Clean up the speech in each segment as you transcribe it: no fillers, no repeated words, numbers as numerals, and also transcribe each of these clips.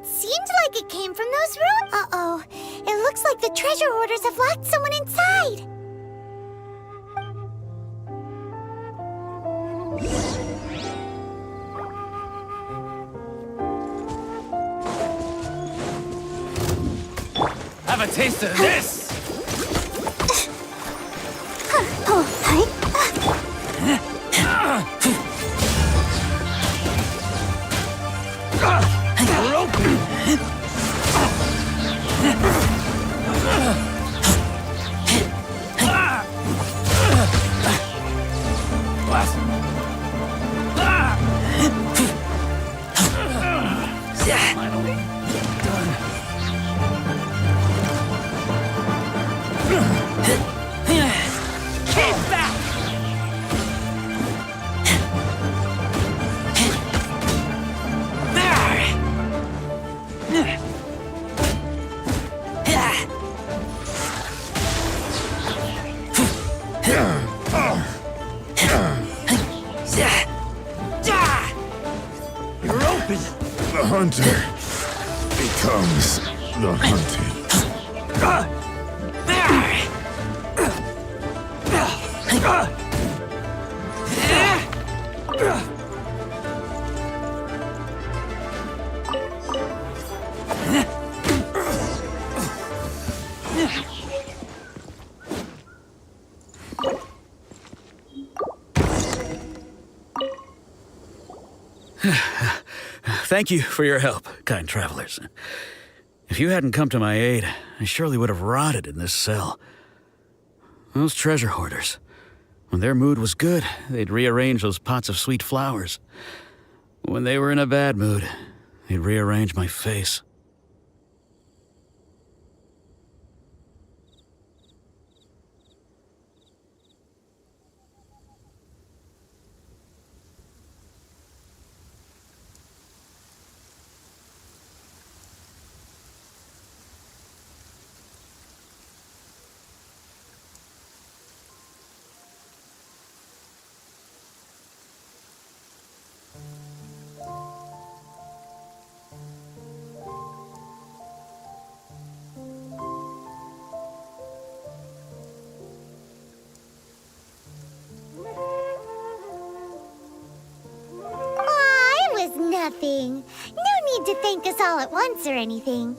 It seemed like it came from those rooms. Uh-oh. It looks like the treasure hoarders have locked someone inside. Have a taste of this! You're open! Finally done. Keep back! You're open! The hunter becomes the hunted. Thank you for your help, kind travelers. If you hadn't come to my aid, I surely would have rotted in this cell. Those treasure hoarders, when their mood was good, they'd rearrange those pots of sweet flowers. When they were in a bad mood, they'd rearrange my face. Nothing. No need to thank us all at once or anything.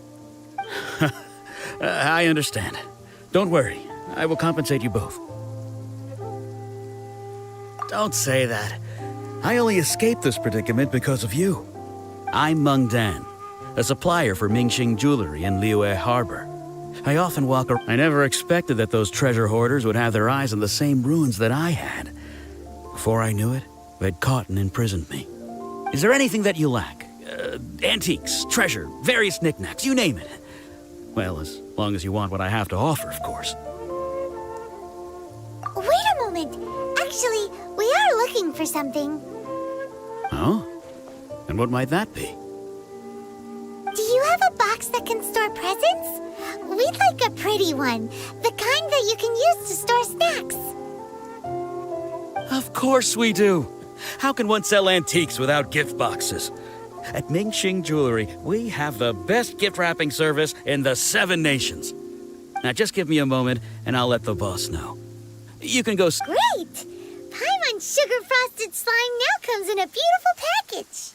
I understand. Don't worry. I will compensate you both. Don't say that. I only escaped this predicament because of you. I'm Meng Dan, a supplier for Mingxing Jewelry in Liyue Harbor. I often walk around. I never expected that those treasure hoarders would have their eyes on the same ruins that I had. Before I knew it, they'd caught and imprisoned me. Is there anything that you lack? Antiques, treasure, various knickknacks, you name it. Well, as long as you want what I have to offer, of course. Wait a moment. Actually, we are looking for something. Oh? And what might that be? Do you have a box that can store presents? We'd like a pretty one. The kind that you can use to store snacks. Of course we do. How can one sell antiques without gift boxes? At Mingxing Jewelry, we have the best gift wrapping service in the 7 nations. Now just give me a moment and I'll let the boss know. You can go... Great! Paimon Sugar Frosted Slime now comes in a beautiful package.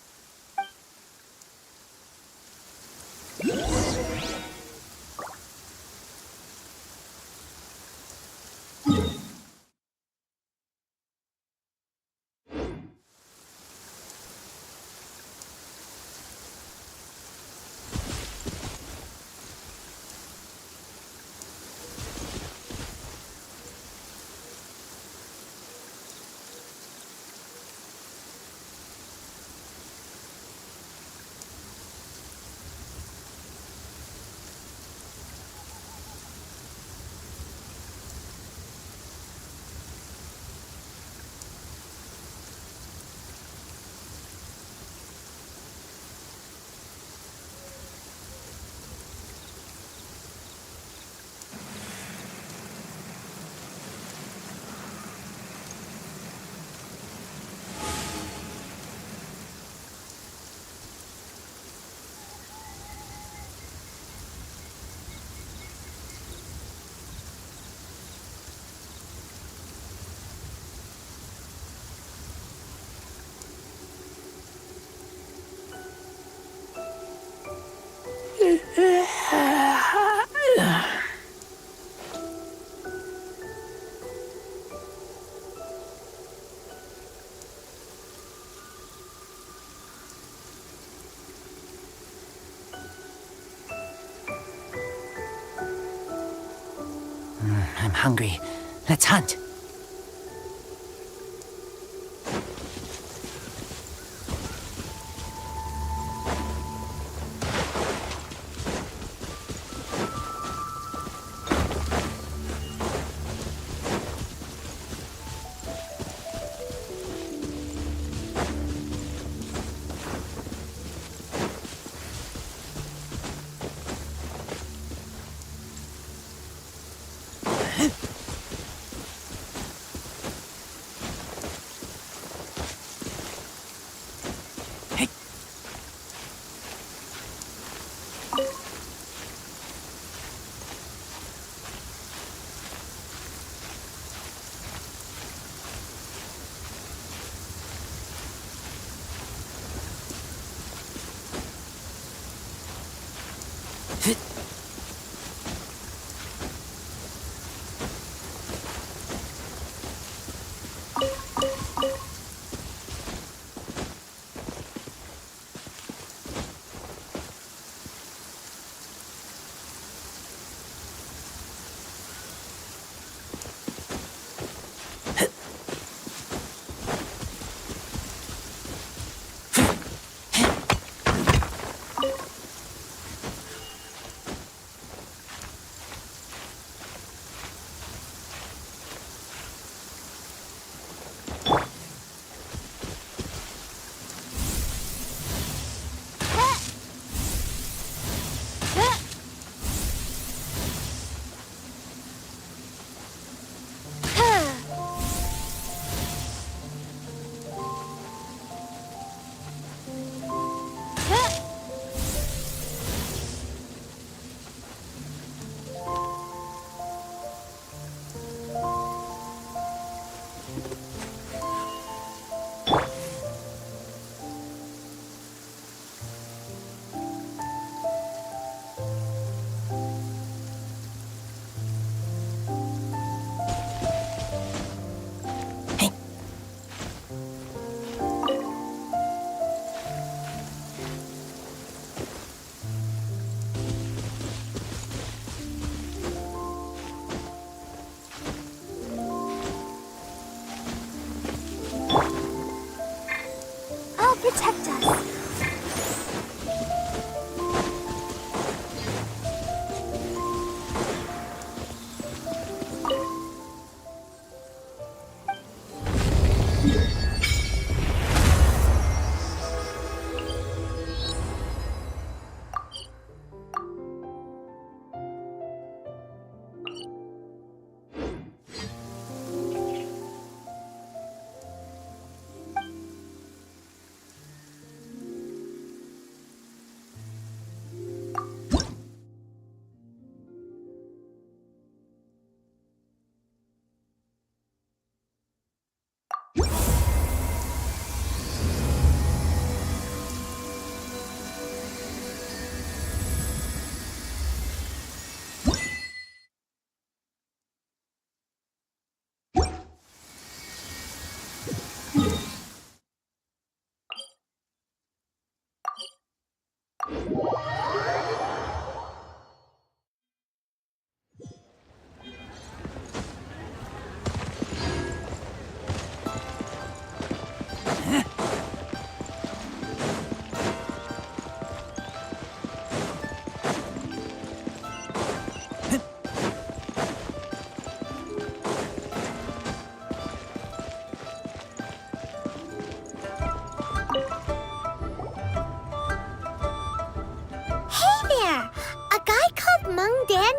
hungry. Let's hunt. Protect us.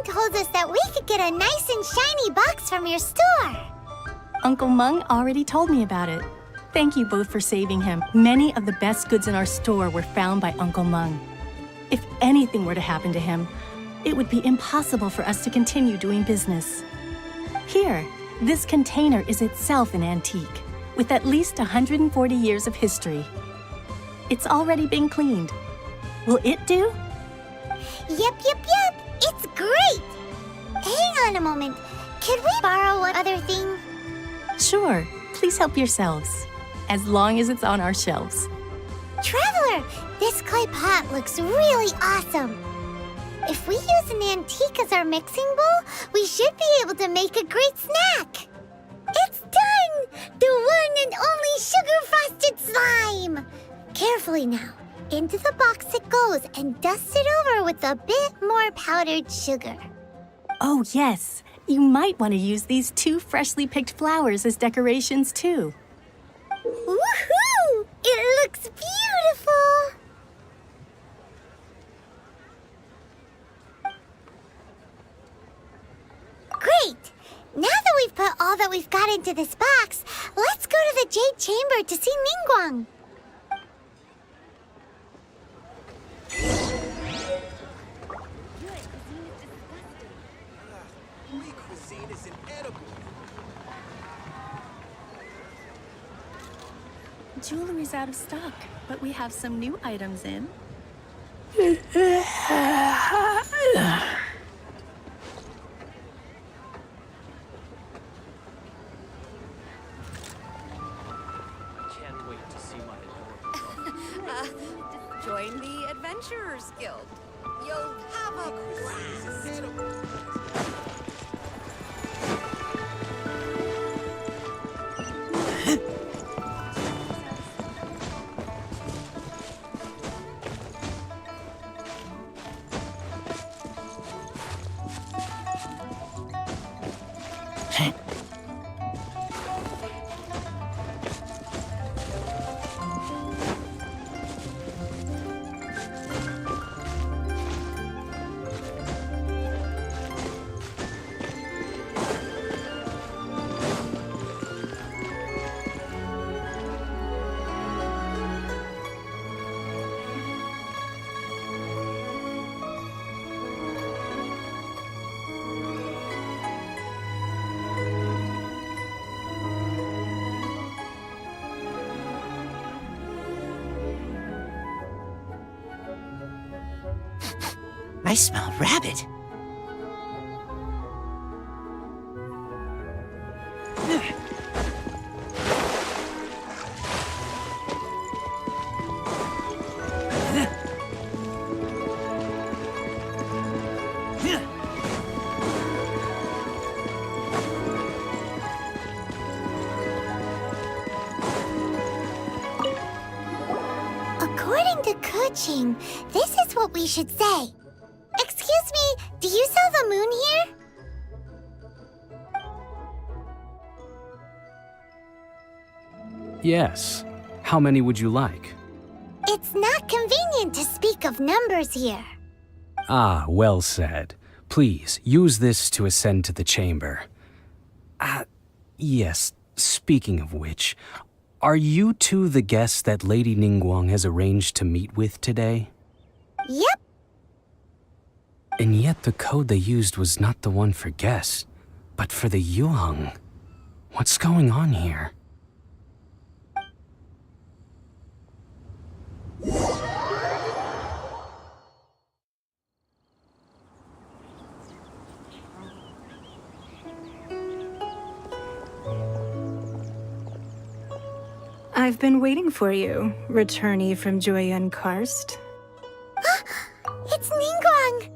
Told us that we could get a nice and shiny box from your store. Uncle Mung already told me about it. Thank you both for saving him. Many of the best goods in our store were found by Uncle Mung. If anything were to happen to him, it would be impossible for us to continue doing business. Here, this container is itself an antique, with at least 140 years of history. It's already been cleaned. Will it do? Yep. It's great! Hang on a moment. Could we borrow one other thing? Sure. Please help yourselves. As long as it's on our shelves. Traveler, this clay pot looks really awesome. If we use an antique as our mixing bowl, we should be able to make a great snack. It's done! The one and only sugar-frosted slime! Carefully now. Into the box it goes and dust it over with a bit more powdered sugar. Oh, yes. You might want to use these 2 freshly picked flowers as decorations, too. Woohoo! It looks beautiful! Great! Now that we've put all that we've got into this box, let's go to the Jade Chamber to see Ningguang. Jewelry's out of stock, but we have some new items in. Can't wait to see my Join the Adventurers Guild. You'll have a blast. I smell rabbit. According to Kuching, this is what we should say. Excuse me, do you sell the moon here? Yes. How many would you like? It's not convenient to speak of numbers here. Ah, well said. Please, use this to ascend to the chamber. Yes, speaking of which, are you two the guests that Lady Ningguang has arranged to meet with today? Yep. And yet the code they used was not the one for guests, but for the Yuheng. What's going on here? I've been waiting for you, returnee from Jueyun Karst. It's Ningguang!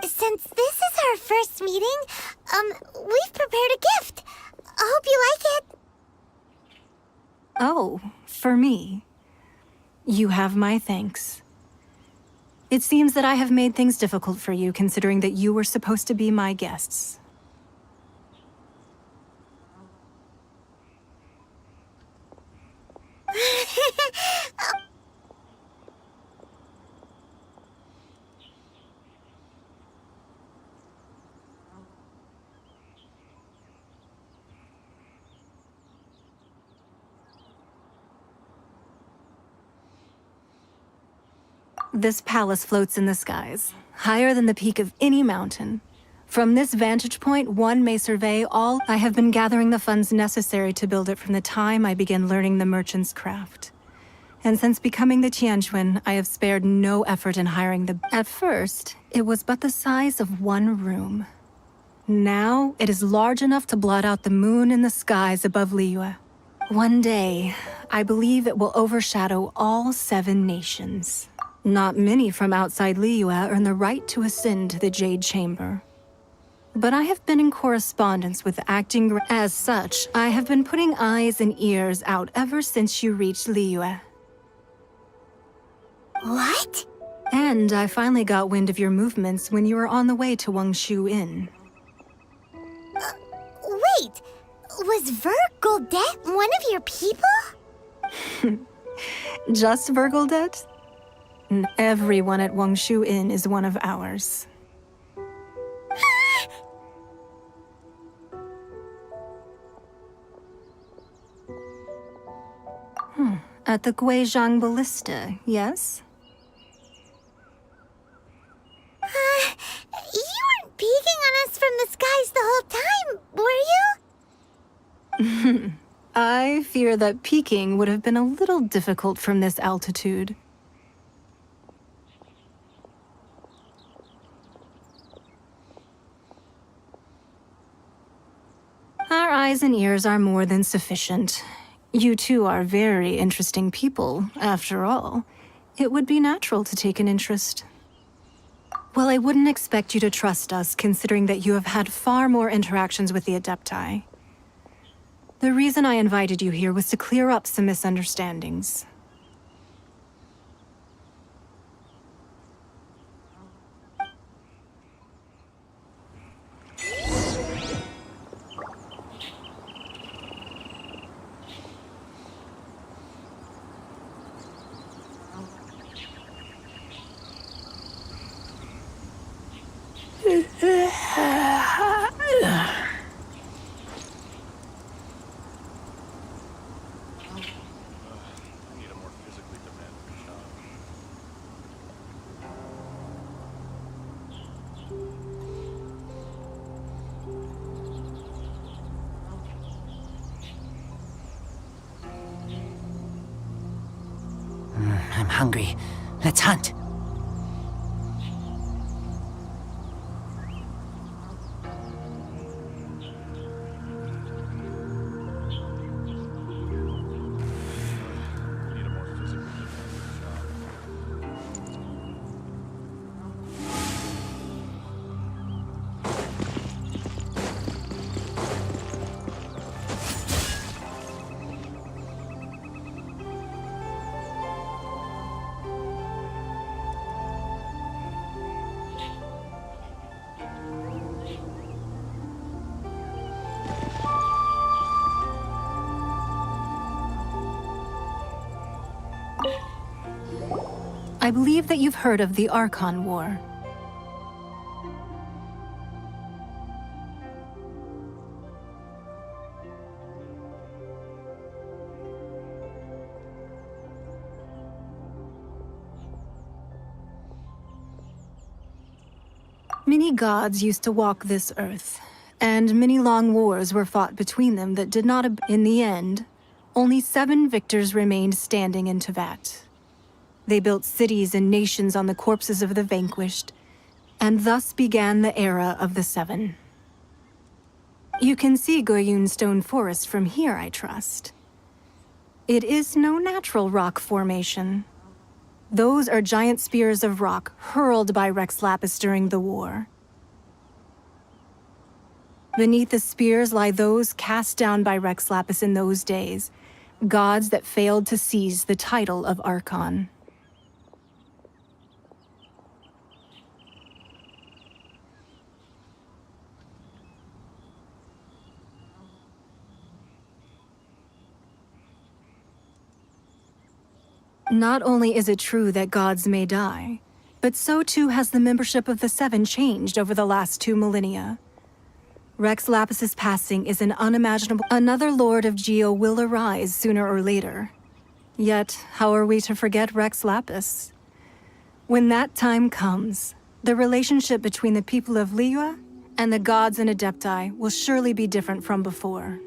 Since this is our first meeting, we've prepared a gift. I hope you like it. Oh, for me. You have my thanks. It seems that I have made things difficult for you, considering that you were supposed to be my guests. This palace floats in the skies, higher than the peak of any mountain. From this vantage point, one may survey all. I have been gathering the funds necessary to build it from the time I began learning the merchant's craft. And since becoming the Tianjuan, I have spared no effort in hiring the... At first, it was but the size of one room. Now, it is large enough to blot out the moon in the skies above Liyue. One day, I believe it will overshadow all 7 nations. Not many from outside Liyue earn the right to ascend to the Jade Chamber. But I have been in correspondence with acting... As such, I have been putting eyes and ears out ever since you reached Liyue. What? And I finally got wind of your movements when you were on the way to Wangshu Inn. Wait! Was Vergoldet one of your people? Just Vergoldet? Everyone at Wangshu Inn is one of ours. At the Guizhang Ballista, yes? You weren't peeking on us from the skies the whole time, were you? I fear that peeking would have been a little difficult from this altitude. Our eyes and ears are more than sufficient. You two are very interesting people, after all. It would be natural to take an interest. Well, I wouldn't expect you to trust us, considering that you have had far more interactions with the Adepti. The reason I invited you here was to clear up some misunderstandings. I'm hungry. Let's hunt. I believe that you've heard of the Archon War. Many gods used to walk this earth, and many long wars were fought between them that did not... In the end, only 7 victors remained standing in Teyvat. They built cities and nations on the corpses of the vanquished, and thus began the era of the 7. You can see Goyun Stone Forest from here, I trust. It is no natural rock formation. Those are giant spears of rock hurled by Rex Lapis during the war. Beneath the spears lie those cast down by Rex Lapis in those days, gods that failed to seize the title of Archon. Not only is it true that gods may die, but so too has the membership of the Seven changed over the last 2 millennia. Rex Lapis's passing is an unimaginable. Another Lord of Geo will arise sooner or later. Yet, how are we to forget Rex Lapis? When that time comes, the relationship between the people of Liyue and the gods and Adepti will surely be different from before.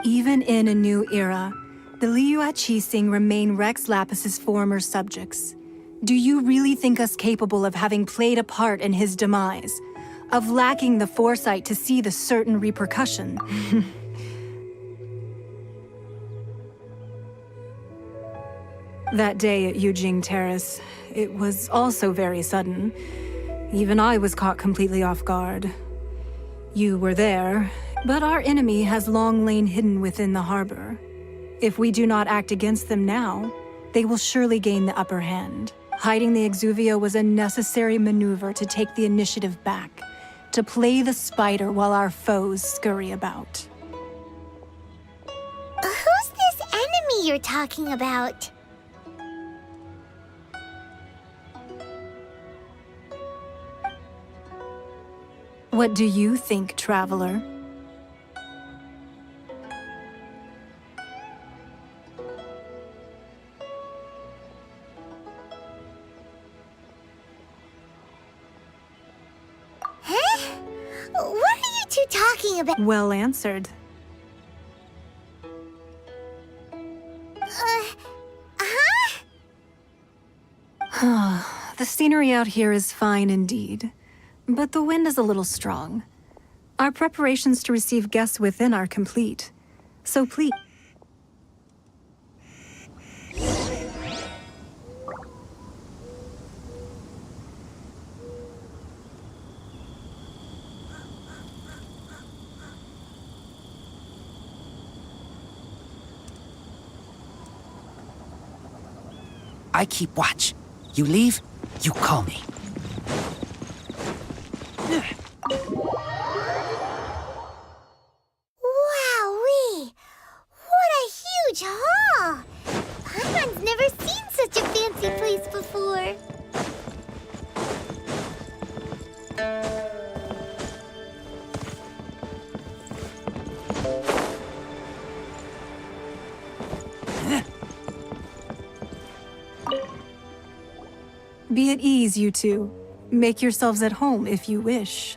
Even in a new era, the Liyue Qixing remain Rex Lapis's former subjects. Do you really think us capable of having played a part in his demise? Of lacking the foresight to see the certain repercussion? That day at Yujing Terrace, it was also very sudden. Even I was caught completely off guard. You were there, but our enemy has long lain hidden within the harbor. If we do not act against them now, they will surely gain the upper hand. Hiding the Exuvio was a necessary maneuver to take the initiative back, to play the spider while our foes scurry about. Who's this enemy you're talking about? What do you think, traveler? Huh? What are you two talking about? Well answered. The scenery out here is fine indeed, but the wind is a little strong. Our preparations to receive guests within are complete, so please. I keep watch. You leave, you call me. Wowee! What a huge hall! Paimon's never seen such a fancy place before. Be at ease, you two. Make yourselves at home if you wish.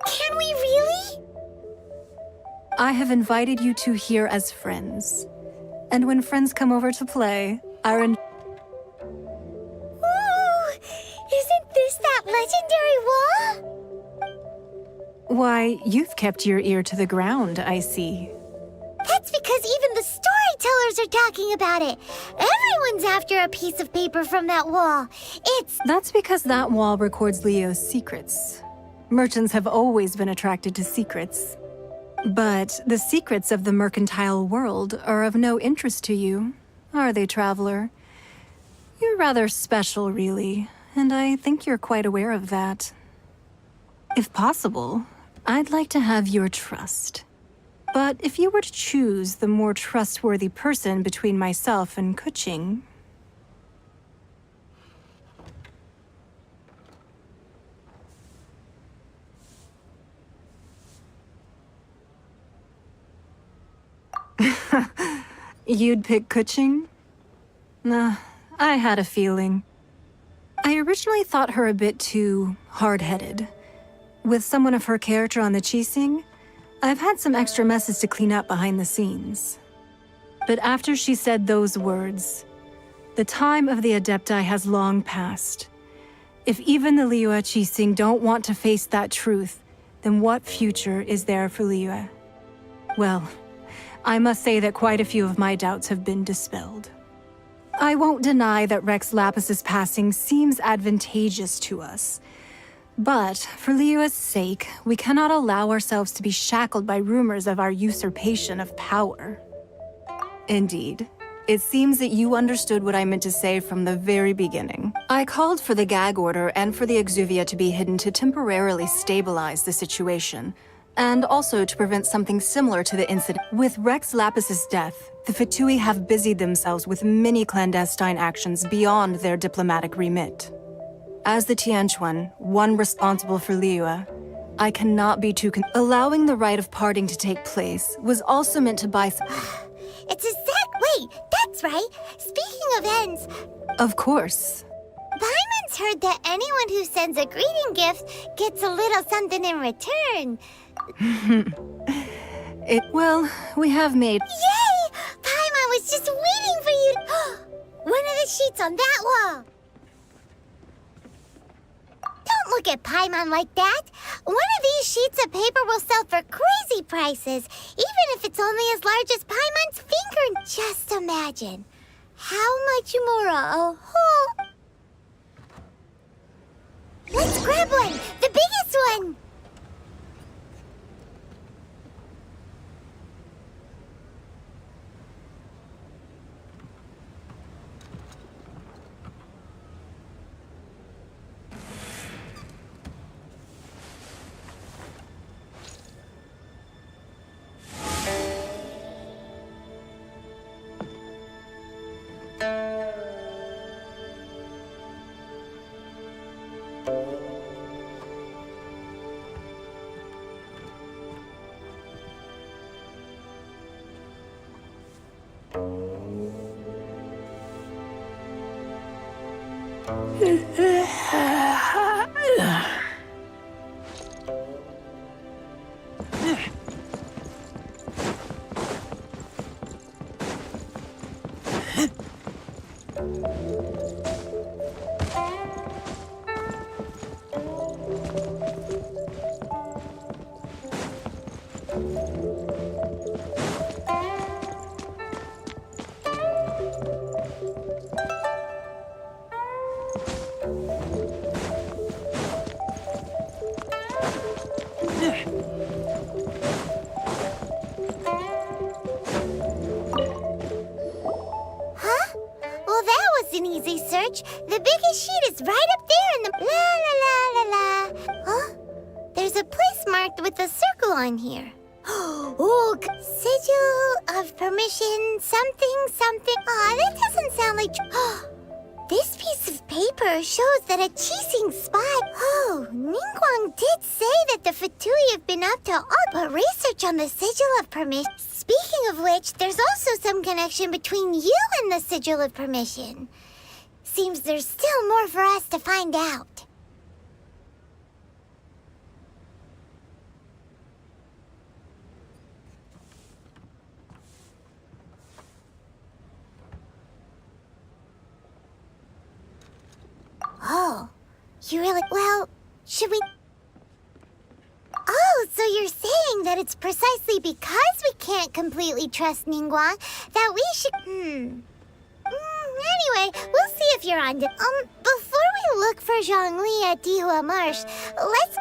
Can we really? I have invited you two here as friends. And when friends come over to play, Ooh! Isn't this that legendary wall? Why, you've kept your ear to the ground, I see. That's because even the storytellers are talking about it. Everyone's after a piece of paper from that wall. That's because that wall records Leo's secrets. Merchants have always been attracted to secrets. But the secrets of the mercantile world are of no interest to you, are they, traveler? You're rather special, really, and I think you're quite aware of that. If possible, I'd like to have your trust. But if you were to choose the more trustworthy person between myself and Kuching... You'd pick Kuching? Nah, I had a feeling. I originally thought her a bit too hard-headed. With someone of her character on the Qixing, I've had some extra messes to clean up behind the scenes. But after she said those words, the time of the Adepti has long passed. If even the Liyue Qixing don't want to face that truth, then what future is there for Liyue? Well, I must say that quite a few of my doubts have been dispelled. I won't deny that Rex Lapis's passing seems advantageous to us. But, for Liyue's sake, we cannot allow ourselves to be shackled by rumors of our usurpation of power. Indeed. It seems that you understood what I meant to say from the very beginning. I called for the gag order and for the exuvia to be hidden to temporarily stabilize the situation, and also to prevent something similar to the incident. With Rex Lapis's death, the Fatui have busied themselves with many clandestine actions beyond their diplomatic remit. As the Tianquan, one responsible for Liyue, I cannot be too allowing the rite of parting to take place was also meant to buy It's a wait, that's right. Speaking of ends, Of course. Paimon's heard that anyone who sends a greeting gift gets a little something in return. Well, we have made... Yay! Paimon was just waiting for you. One of the sheets on that wall. Don't look at Paimon like that. One of these sheets of paper will sell for crazy prices, even if it's only as large as Paimon's finger. Just imagine how much more a whole... Let's grab one, the biggest one. The biggest sheet is right up there in the... La la la la la. Huh? There's a place marked with a circle on here. Oh, sigil of permission, something, something. Aw, that doesn't sound like... This piece of paper shows that a Qixing spy... Oh, Ningguang did say that the Fatui have been up to all but research on the sigil of permission. Speaking of which, there's also some connection between you and the sigil of permission. Seems there's still more for us to find out. Oh, you really... Well, should we... Oh, so you're saying that it's precisely because we can't completely trust Ningguang that we should... Anyway, we'll see if you're on... Before we look for Zhongli at Dihua Marsh, let's...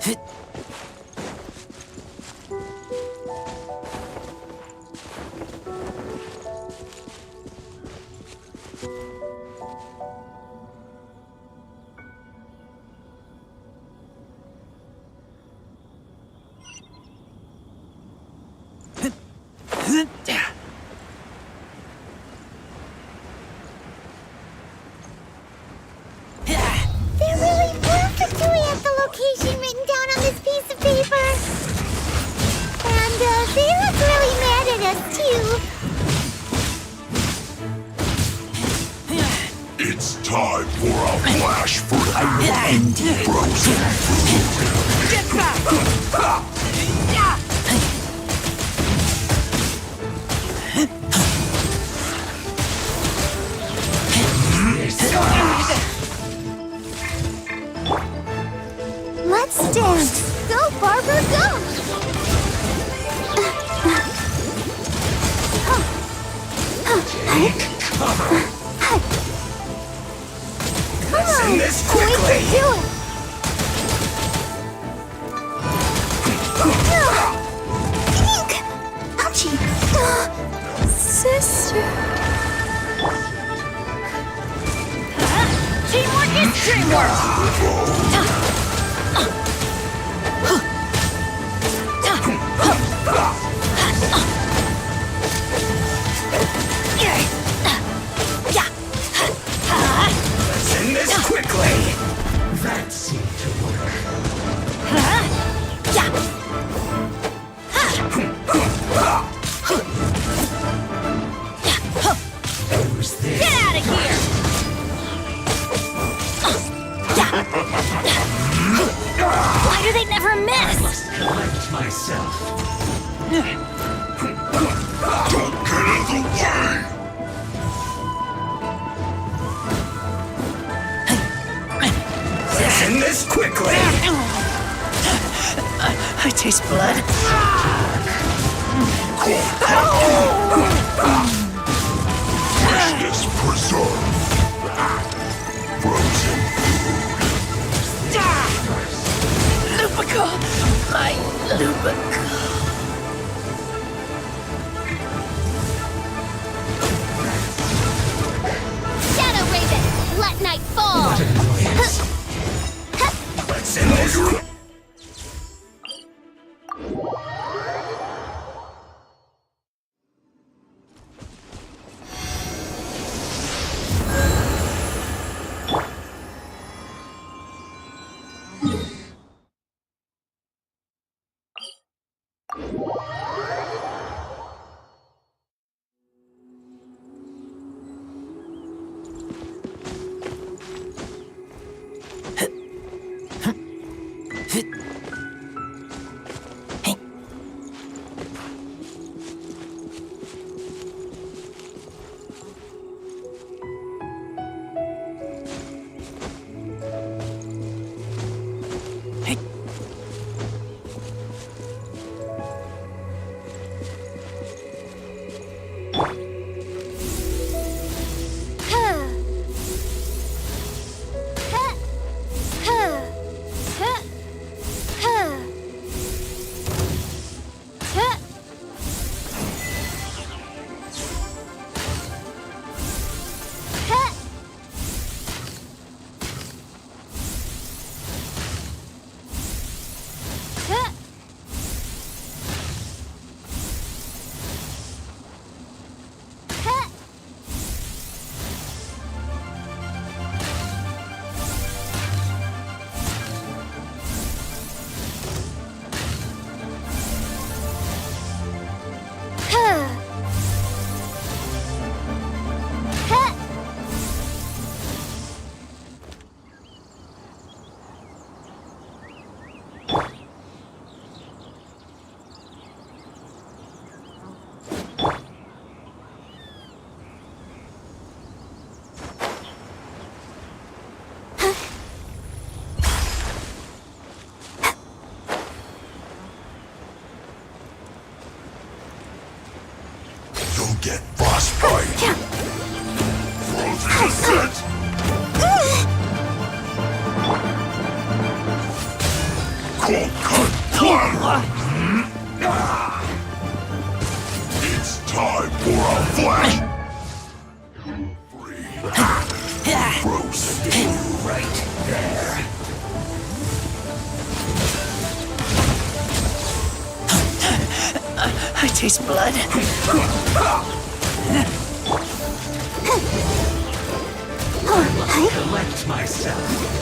They're really perfect to have the location written down on this piece of paper. And they look really mad at us, too. It's time for a flash freeze and frozen food. Get back! Let's dance. Go, Barbara, go! Let's end this quickly. We can do it! Eek! Ouchie! Sister... Teamwork is dreamwork! Let's end this quickly. That seemed to work. Who's this? Get out of here! Why do they never miss? Collect myself. Don't get in the way. Let's end this quickly. I taste blood. Freshness preserved. Frozen Lupica! My Lupica. Shadow Raven, let night fall! Let's end this quickly. Get frostbite. Frozen set. Cold cut plan! It's time for a flash! Frozen right there. I taste blood. Collect myself.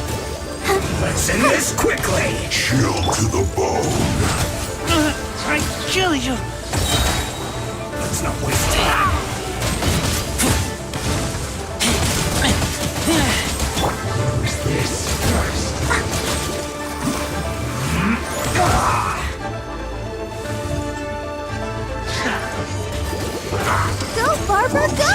Let's end this quickly. Chill to the bone. I kill you. Let's not waste time. Who's this first? Go, Barbara, go!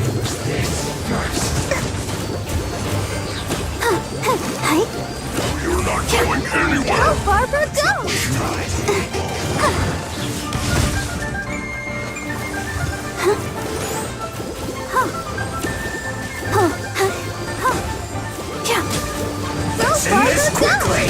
Who's this first? You're not going anywhere. Go, Barbara, go! Try to the bone. Let's end this quickly.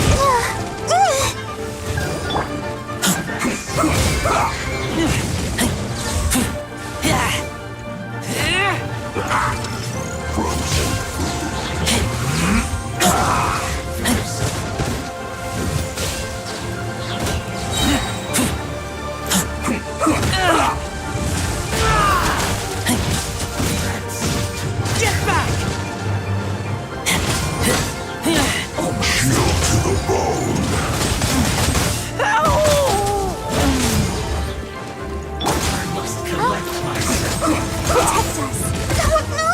Get back! Chill to the bone. I must collect myself. Protect us! Oh, no!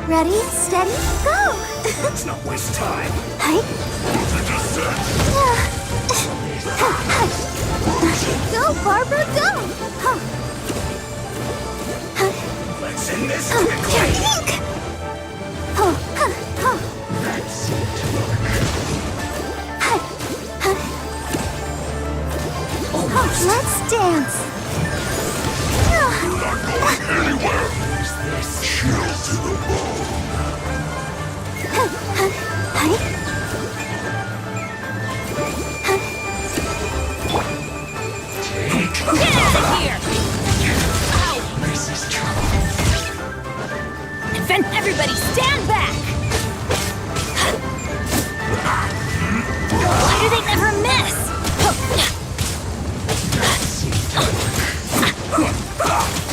Ready, steady, go! Let's not waste time. Hi. Go, Barbara, go! Let's end this quickly. Let's dance! You're not going anywhere. Who's this? Chill to the bone. Get out of here! This is trouble. And then everybody stand back! Why do they never miss?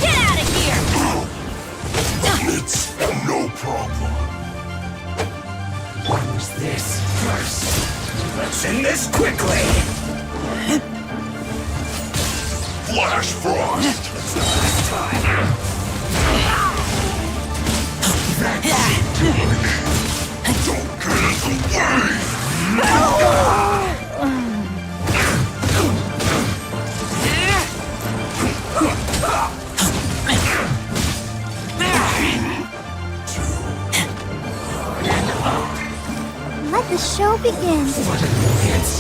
Get out of here! It's no problem. Who's this first? Let's end this quickly. Flash frost. Let's not waste time. Don't get in the way. Let the show begin. What an audience.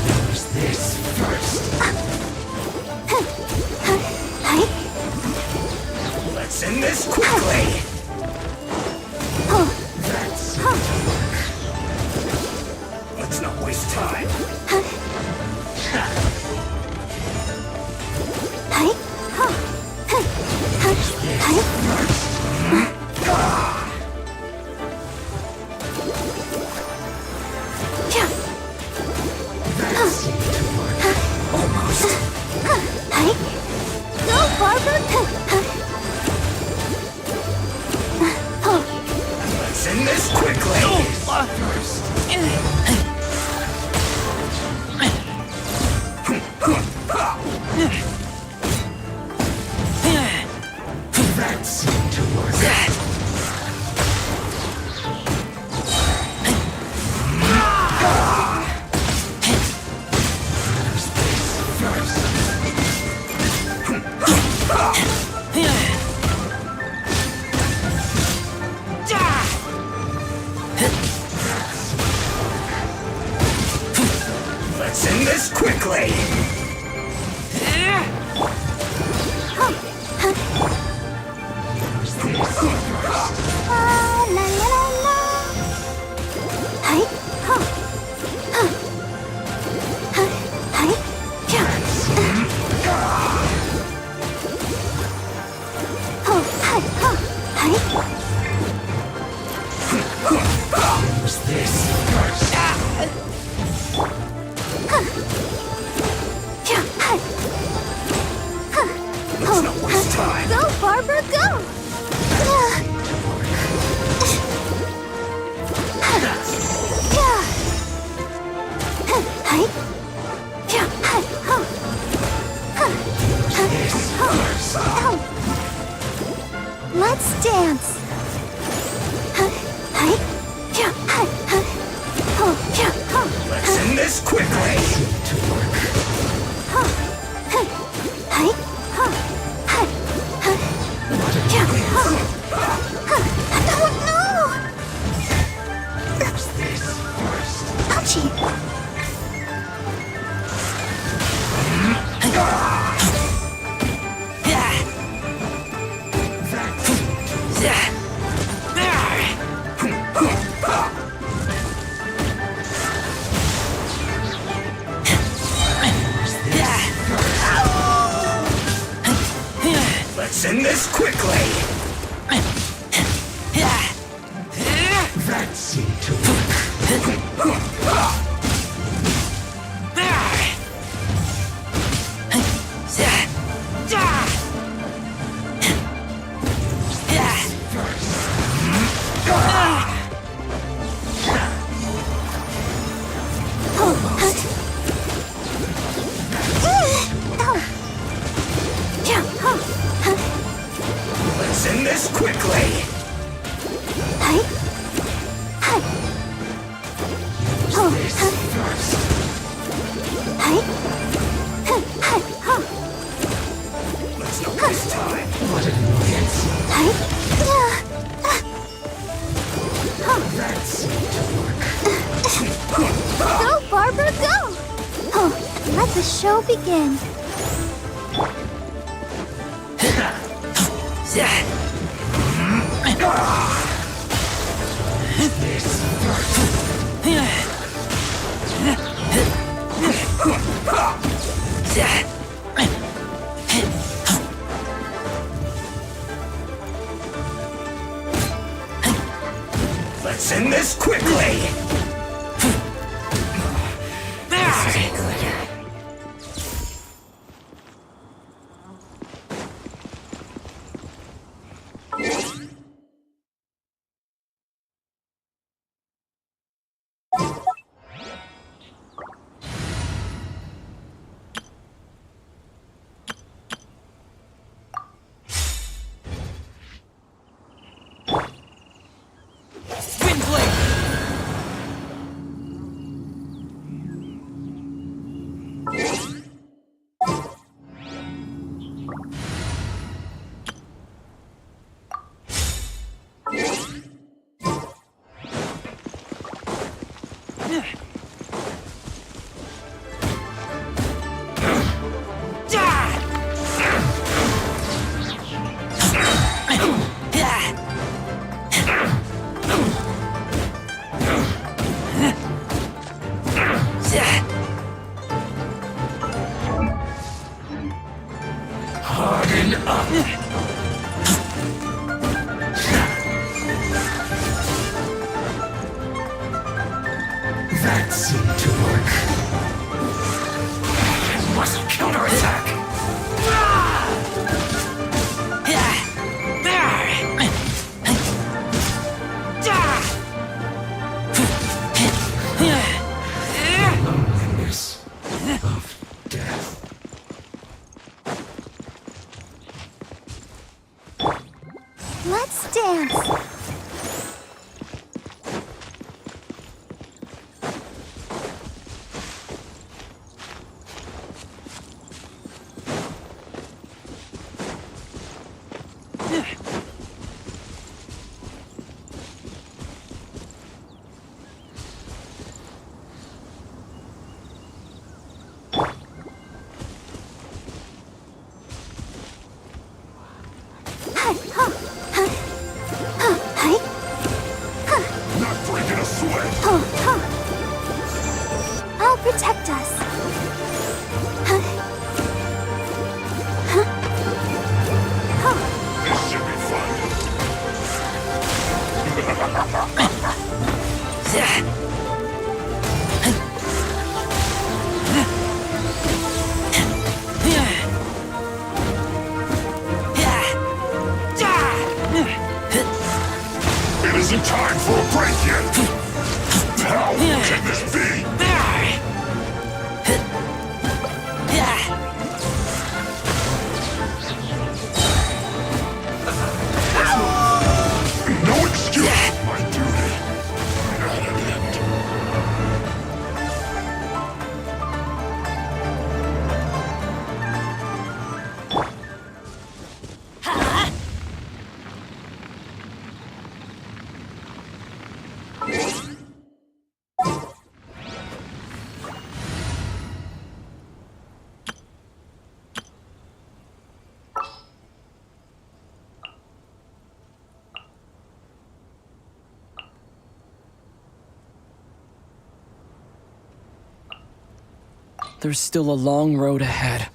Who's this first? Let's end this quickly. That's Let's not waste time. Go, Barbara! Let's end this quickly. That seemed to work. Let's dance. Let's end this quickly. Ouchie. Let's end this quickly. That seemed to work. Let's end this quickly. Let's not waste time. What an annoyance. That seemed to work. Go, Barbara, go! Oh, let the show begin. Let's end this quickly. Harden up. That seemed to work. I must counterattack. Loneliness of death. Let's dance. Not breaking a sweat. I'll protect us. This should be fun. It isn't time for a break yet. How can this be? there's still a long road ahead.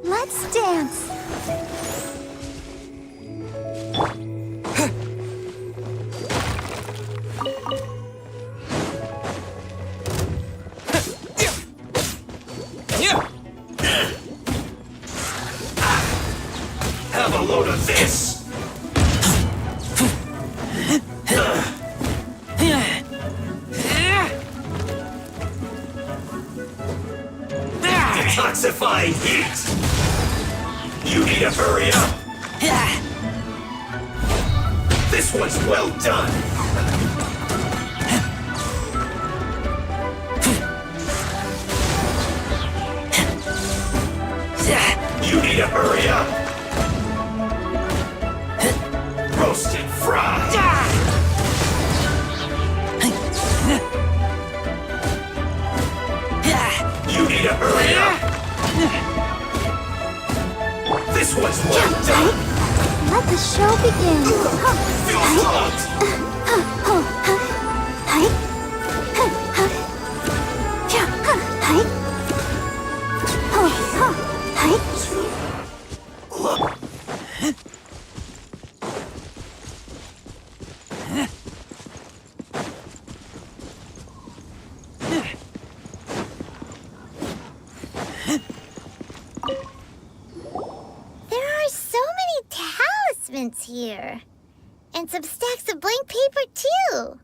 Let's dance. Have a load of this! Detoxifying heat! You need to hurry up! This one's well done! You need to hurry up! Roasted fried! You need to hurry up! This one's well done! Let the show begin. Feels hot! There are so many talismans here. And some stacks of blank paper, too.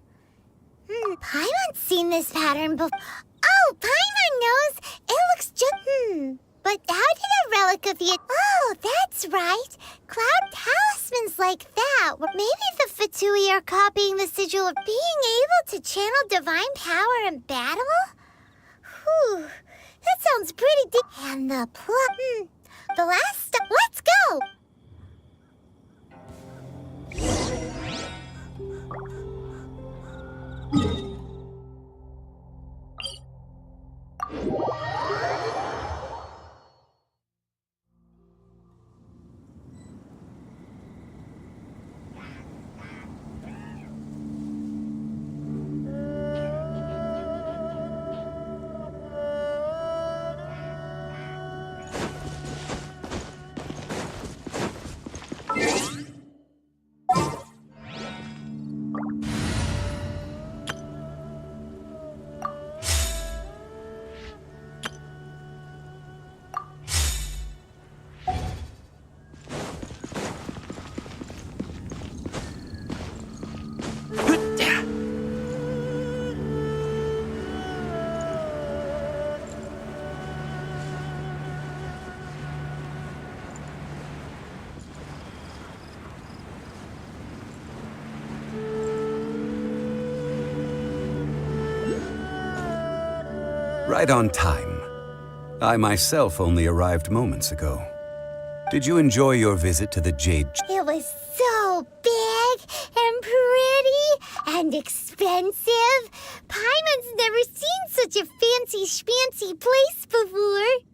Paimon's seen this pattern before. Oh, Paimon knows. It looks just... But how did a relic of you... Oh, that's right. Cloud talismans like that. Maybe the Fatui are copying the sigil of being able to channel divine power in battle? Whew. That sounds pretty deep. And the plot... The last step. Let's go! Right on time. I myself only arrived moments ago. Did you enjoy your visit to the Jade? It was so big and pretty and expensive. Paimon's never seen such a fancy schmancy place before.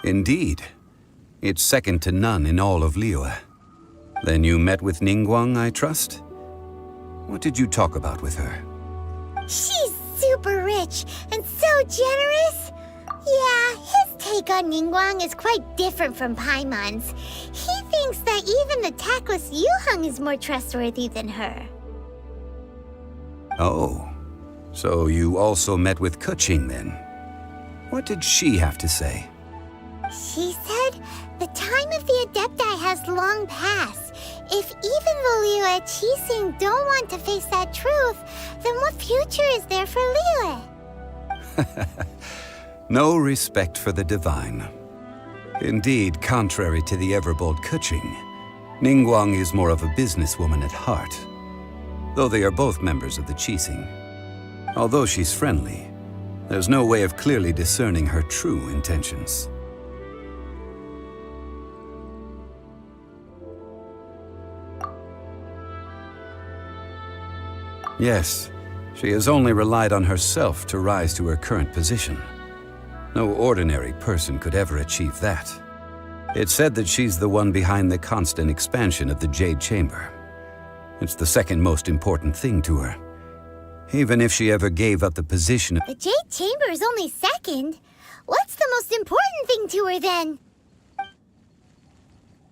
Indeed. It's second to none in all of Liyue. Then you met with Ningguang, I trust? What did you talk about with her? She's super rich and so generous. Yeah, his take on Ningguang is quite different from Paimon's. He thinks that even the tactless Yuheng is more trustworthy than her. Oh, so you also met with Keqing then? What did she have to say? She said the time of the Adepti has long passed. If even the Liyue Qixing don't want to face that truth, then what future is there for Liyue? No respect for the divine. Indeed, contrary to the ever-bold Keqing, Ningguang is more of a businesswoman at heart, though they are both members of the Qixing. Although she's friendly, there's no way of clearly discerning her true intentions. Yes, she has only relied on herself to rise to her current position. No ordinary person could ever achieve that. It's said that she's the one behind the constant expansion of the Jade Chamber. It's the second most important thing to her. Even if she ever gave up the position of— The Jade Chamber is only second. What's the most important thing to her then?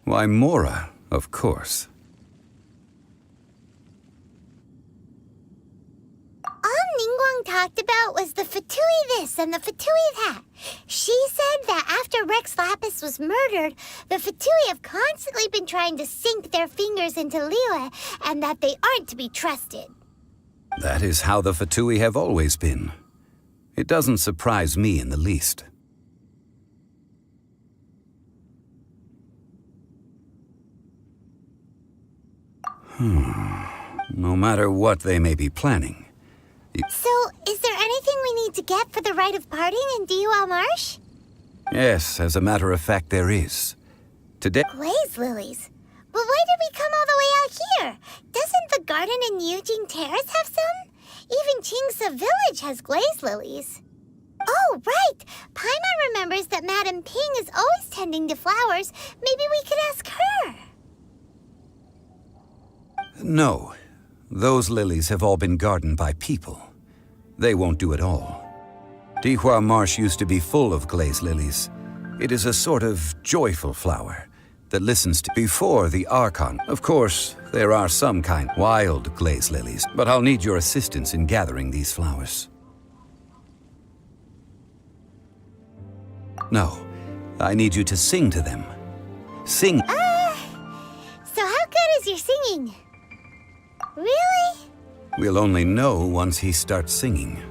Why, Mora, of course. All Ningguang talked about was the Fatui this and the Fatui that. She said that after Rex Lapis was murdered, the Fatui have constantly been trying to sink their fingers into Liyue, and that they aren't to be trusted. That is how the Fatui have always been. It doesn't surprise me in the least. No matter what they may be planning. So, is there anything we need to get for the rite of parting in Diwa Marsh? Yes, as a matter of fact, there is. Today— Glaze lilies? But why did we come all the way out here? Doesn't the garden in Yujing Terrace have some? Even Qingse Village has glaze lilies. Oh, right! Paimon remembers that Madame Ping is always tending to flowers. Maybe we could ask her. No. Those lilies have all been gardened by people. They won't do it all. Dihua Marsh used to be full of glaze lilies. It is a sort of joyful flower that listens to before the Archon. Of course, there are some kind wild glaze lilies, but I'll need your assistance in gathering these flowers. No, I need you to sing to them. Sing. So how good is your singing? Really? We'll only know once he starts singing.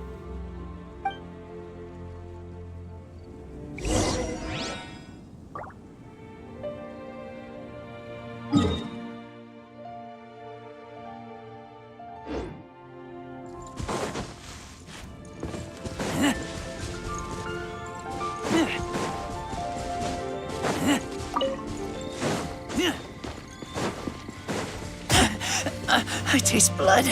I taste blood.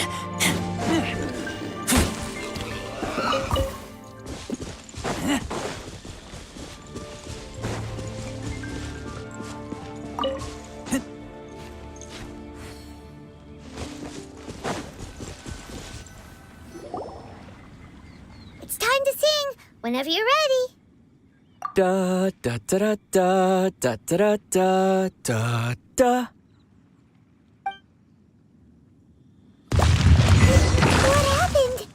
It's time to sing, whenever you're ready. Da da da da da da da da da da. What happened?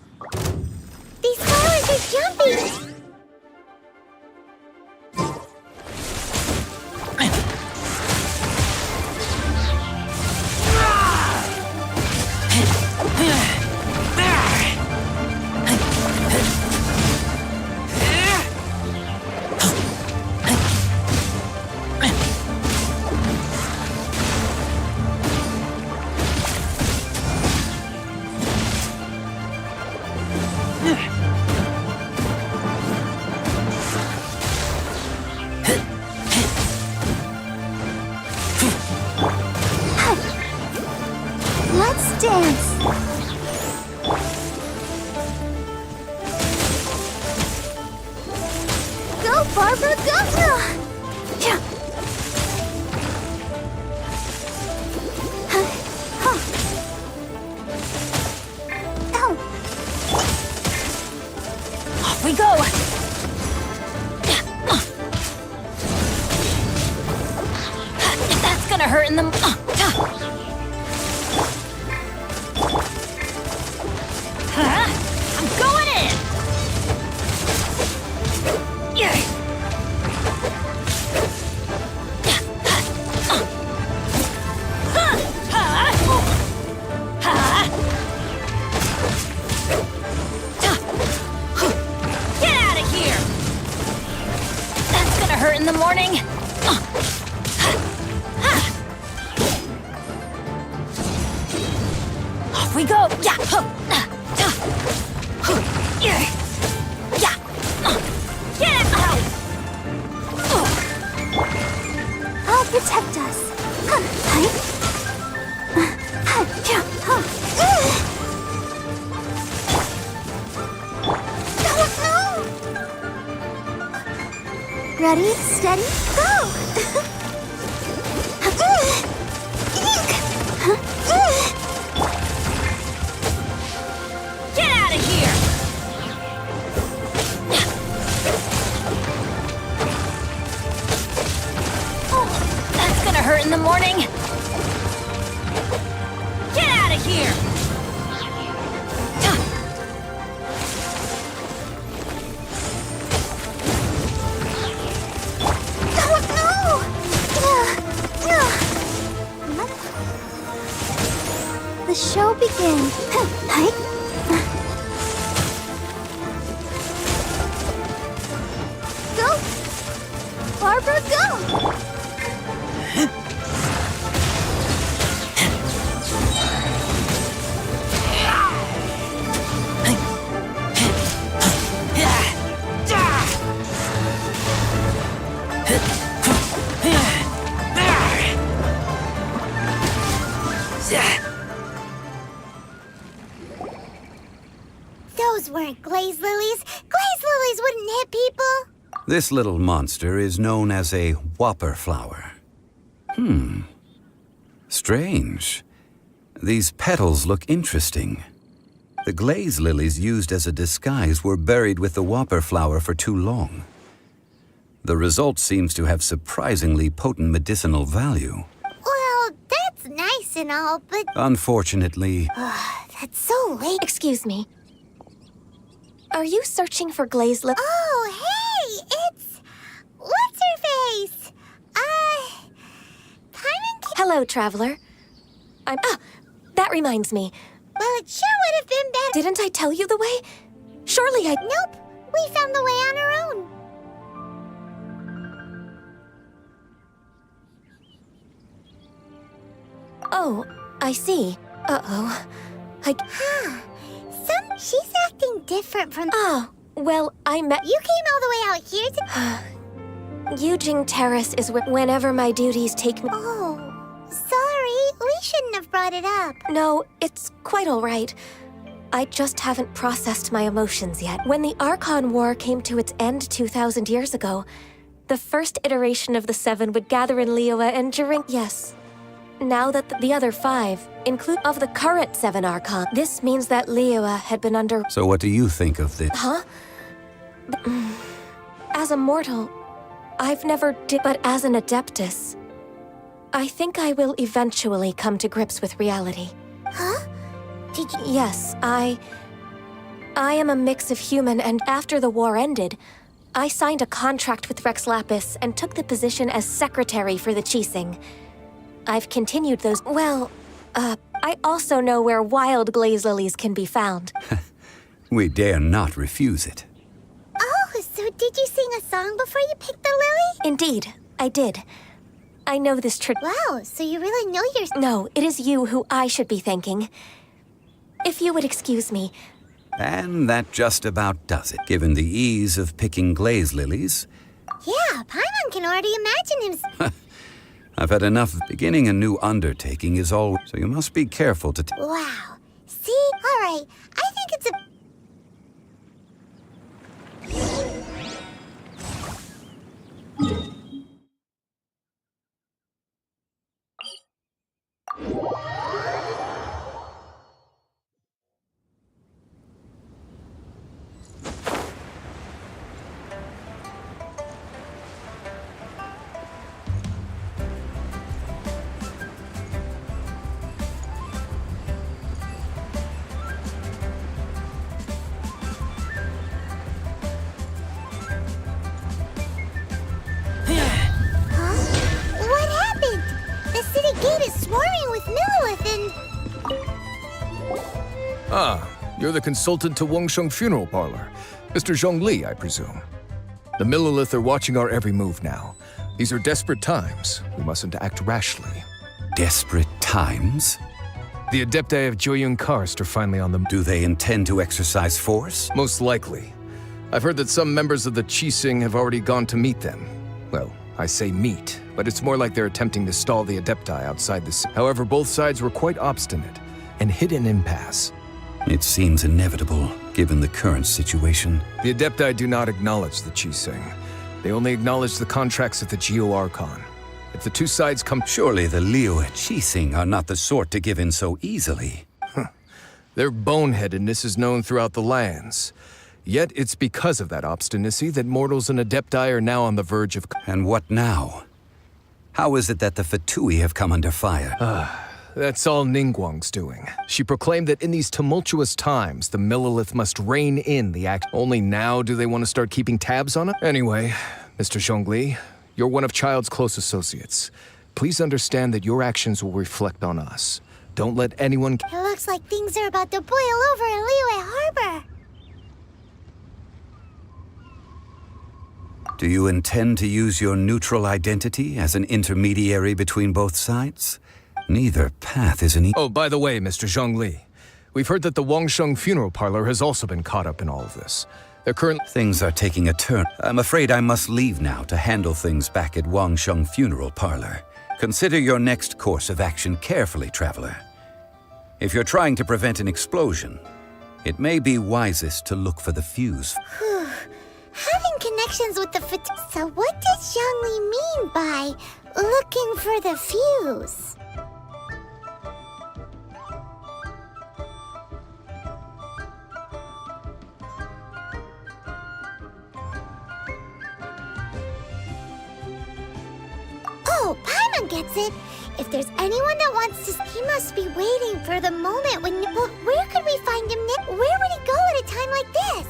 These flowers are jumping! Let's dance! Go, Barbara, go! Off we go! That's gonna hurt in the... I'm going in! Get out of here! That's gonna hurt in the morning. Off we go! Yeah! Yeah! Get out! I'll protect us. Ready, steady, go! Get out of here! Oh, that's gonna hurt in the morning. Get out of here! The show begins. Go! Barbara, go! Those weren't glaze lilies. Glaze lilies wouldn't hit people. This little monster is known as a whopper flower. Strange. These petals look interesting. The glaze lilies used as a disguise were buried with the whopper flower for too long. The result seems to have surprisingly potent medicinal value. Well, that's nice and all, but Unfortunately, that's so late. Excuse me. Are you searching for glaze lip? Oh, hey, it's... What's her face? Hello, traveler. That reminds me. Well, it sure would have been better. Didn't I tell you the way? Surely I... Nope, we found the way on our own. Oh, I see. Uh-oh. She's acting different from... Oh, well, I met... You came all the way out here to... Yujing Terrace is whenever my duties take me... Oh, sorry. We shouldn't have brought it up. No, it's quite all right. I just haven't processed my emotions yet. When the Archon War came to its end 2,000 years ago, the first iteration of the Seven would gather in Liyue and during... Yes. Now that the other 5, include of the current 7 Archon, this means that Liyue had been under... so what do you think of this? Huh? As a mortal, I've never but as an Adeptus, I think I will eventually come to grips with reality. Huh? Did you... Yes, I am a mix of human and after the war ended, I signed a contract with Rex Lapis and took the position as secretary for the Qixing. I've continued those... Well, I also know where wild glaze lilies can be found. We dare not refuse it. Oh, so did you sing a song before you picked the lily? Indeed, I did. I know this Wow, so you really know your... No, it is you who I should be thanking. If you would excuse me. And that just about does it. Given the ease of picking glaze lilies... Yeah, Paimon can already imagine him... I've had enough. Beginning a new undertaking is all... So you must be careful to... Wow. See? All right. I think it's a... Ah, you're the consultant to Wangsheng Funeral Parlor. Mr. Zhongli, I presume. The Millilith are watching our every move now. These are desperate times. We mustn't act rashly. Desperate times? The Adepti of Joyun Karst are finally on them. Do they intend to exercise force? Most likely. I've heard that some members of the Qixing have already gone to meet them. Well, I say meet, but it's more like they're attempting to stall the Adepti outside the city. However, both sides were quite obstinate and hit an impasse. It seems inevitable, given the current situation. The Adepti do not acknowledge the Qixing. They only acknowledge the contracts of the Geo-Archon. If the two sides come... Surely the Liyue Qixing are not the sort to give in so easily. Their boneheadedness is known throughout the lands. Yet it's because of that obstinacy that mortals and Adepti are now on the verge of... And what now? How is it that the Fatui have come under fire? That's all Ningguang's doing. She proclaimed that in these tumultuous times, the Millilith must rein in the act. Only now do they want to start keeping tabs on it? Anyway, Mr. Zhongli, you're one of Child's close associates. Please understand that your actions will reflect on us. Don't let anyone... It looks like things are about to boil over in Liyue Harbor. Do you intend to use your neutral identity as an intermediary between both sides? Neither path is an... Oh, by the way, Mr. Zhongli, we've heard that the Wangsheng Funeral Parlor has also been caught up in all of this. They're currently... Things are taking a turn. I'm afraid I must leave now to handle things back at Wangsheng Funeral Parlor. Consider your next course of action carefully, traveler. If you're trying to prevent an explosion, it may be wisest to look for the fuse. Having connections with the So what does Zhongli mean by looking for the fuse? Oh, Paimon gets it. If there's anyone that wants to... He must be waiting for the moment when... Well, where could we find him next? Where would he go at a time like this?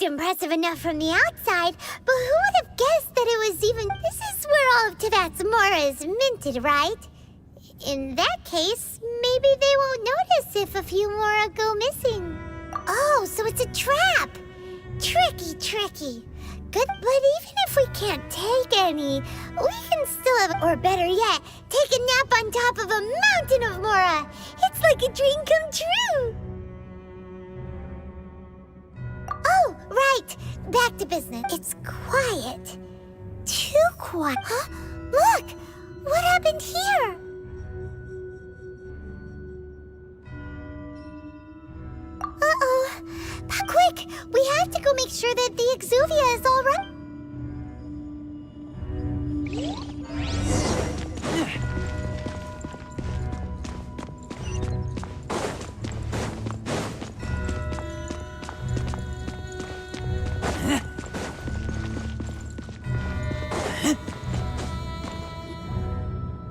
impressive enough from the outside, but who would have guessed that it was even... This is where all of Teyvat's Mora is minted, right? In that case, maybe they won't notice if a few Mora go missing. Oh, so it's a trap! Tricky, tricky. Good, but even if we can't take any, we can still have... Or better yet, take a nap on top of a mountain of Mora! It's like a dream come true! Oh, right! Back to business. It's quiet. Too quiet. Huh? Look! What happened here? Uh-oh. But quick! We have to go make sure that the Exuvia is all right.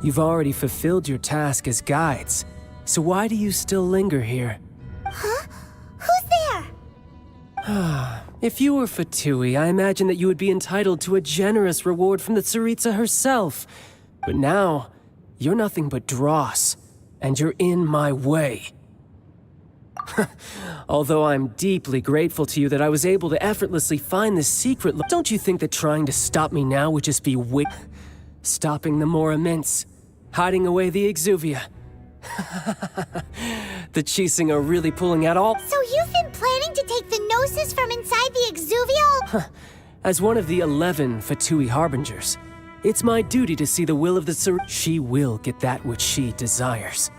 You've already fulfilled your task as guides, so why do you still linger here? Huh? Who's there? If you were Fatui, I imagine that you would be entitled to a generous reward from the Tsaritsa herself. But now, you're nothing but dross, and you're in my way. Although I'm deeply grateful to you that I was able to effortlessly find this secret, don't you think that trying to stop me now would just be stopping the Mora Mints, hiding away the Exuvia. The Chising are really pulling out all... So you've been planning to take the Gnosis from inside the Exuvia? As one of the 11 Fatui Harbingers, it's my duty to see the will of the Tsar... She will get that which she desires.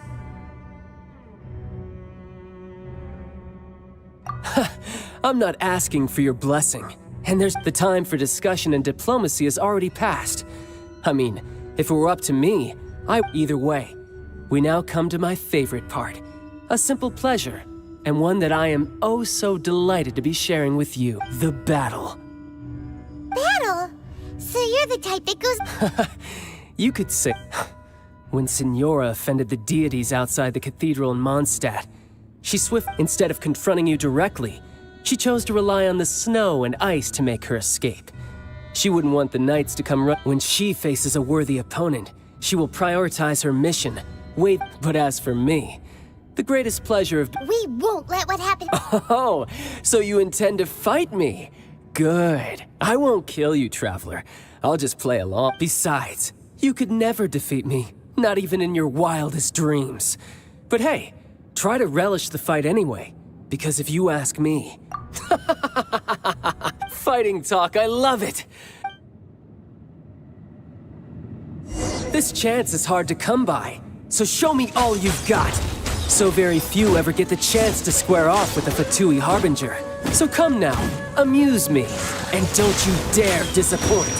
I'm not asking for your blessing, and the time for discussion and diplomacy has already passed. I mean, if it were up to me, either way, we now come to my favorite part. A simple pleasure, and one that I am oh so delighted to be sharing with you. The battle. Battle? So you're the type that goes... You could say... When Signora offended the deities outside the cathedral in Mondstadt, instead of confronting you directly, she chose to rely on the snow and ice to make her escape. She wouldn't want the knights to come when she faces a worthy opponent. She will prioritize her mission. But as for me, the greatest pleasure of... We won't let what happened... Oh, so you intend to fight me? Good. I won't kill you, Traveler. I'll just play along. Besides, you could never defeat me, not even in your wildest dreams. But hey, try to relish the fight anyway, because if you ask me... Fighting talk, I love it! This chance is hard to come by, so show me all you've got. So very few ever get the chance to square off with a Fatui Harbinger. So come now, amuse me, and don't you dare disappoint.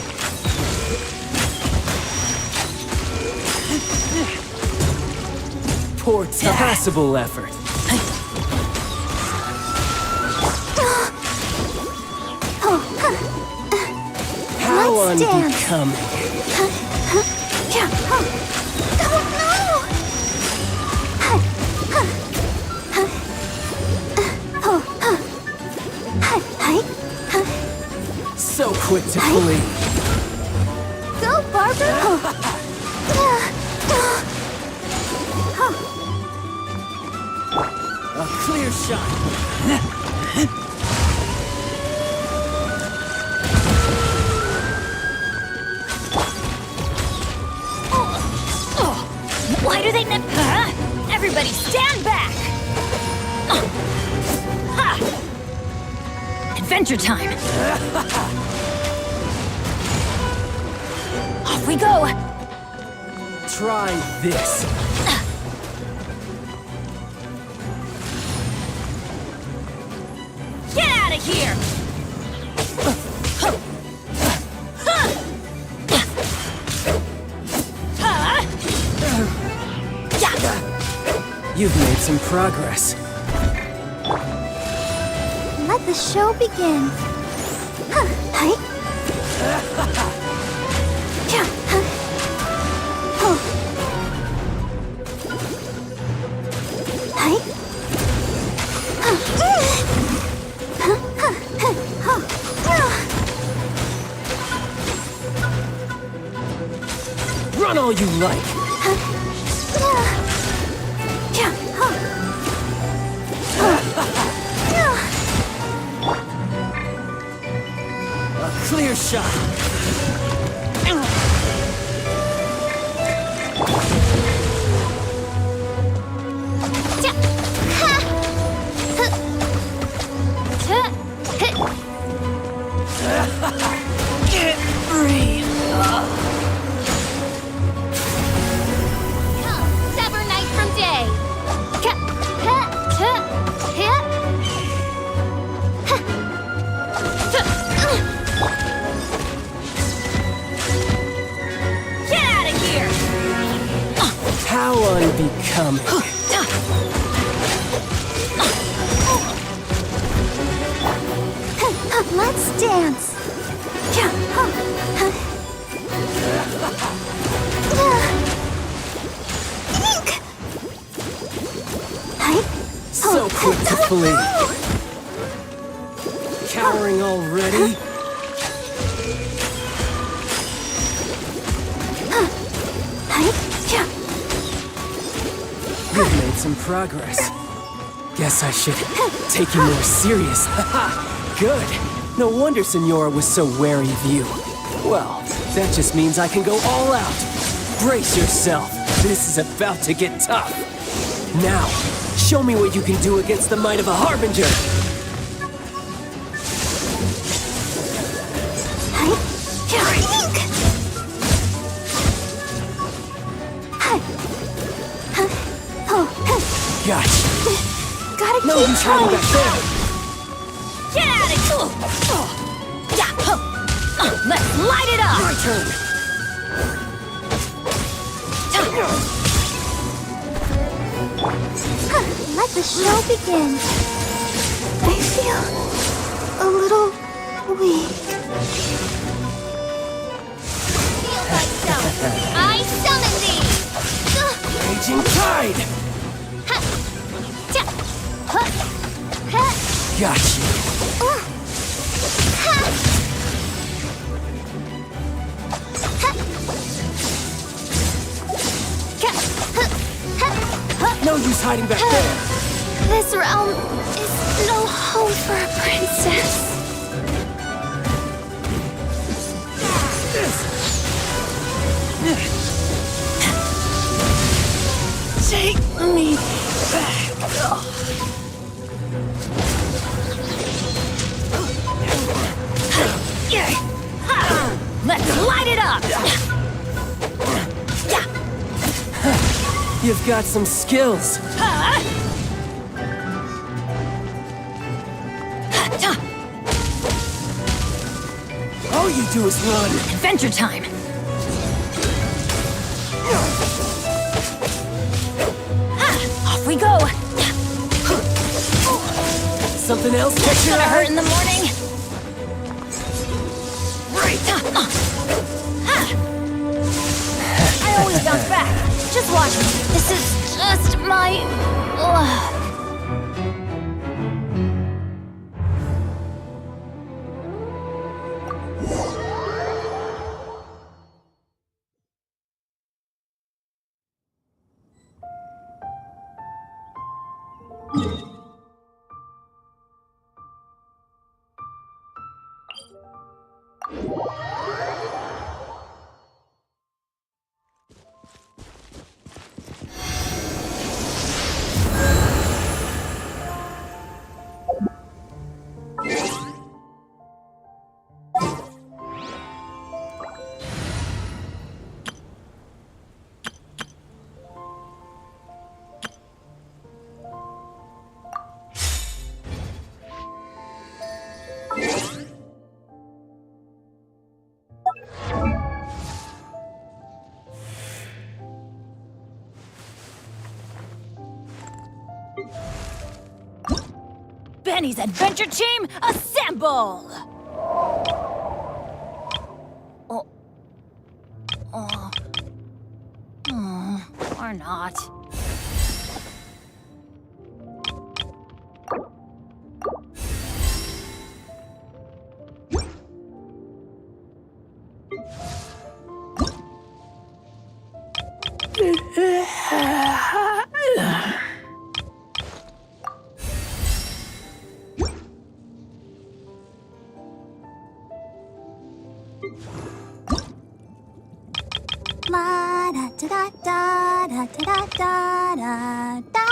Poor passable effort. How unbecoming. So quick to flee. Go, Barbara! A clear shot. Why do they not... Huh? Everybody stand back! Ha! Adventure time! Off we go! Try this. Get out of here! You've made some progress. Let the show begin. A clear shot. Get free. Come, sever night from day. Get out of here! How unbecoming. Let's dance. So quick to flee. Cowering already? You've made some progress. Guess I should take you more serious. Good. No wonder Senora was so wary of you. Well, that just means I can go all out. Brace yourself. This is about to get tough. Now, show me what you can do against the might of a Harbinger. Gotcha. Gotta No keep use hiding trying. back there. Get out of here! Let's light it up! My turn. Let the show begin. I feel a little weak. Feel my summon. I summon thee! Raging Tide. Got you. No use hiding back there. This realm is no home for a princess. Take me back. Let's light it up! You've got some skills. All you do is run. Adventure time! Off we go! Something else catch It's your gonna hurt eye? in the morning! I always bounce back. Just watch me. This is just my luck. Benny's adventure team, assemble! Or not. da da da da da da da.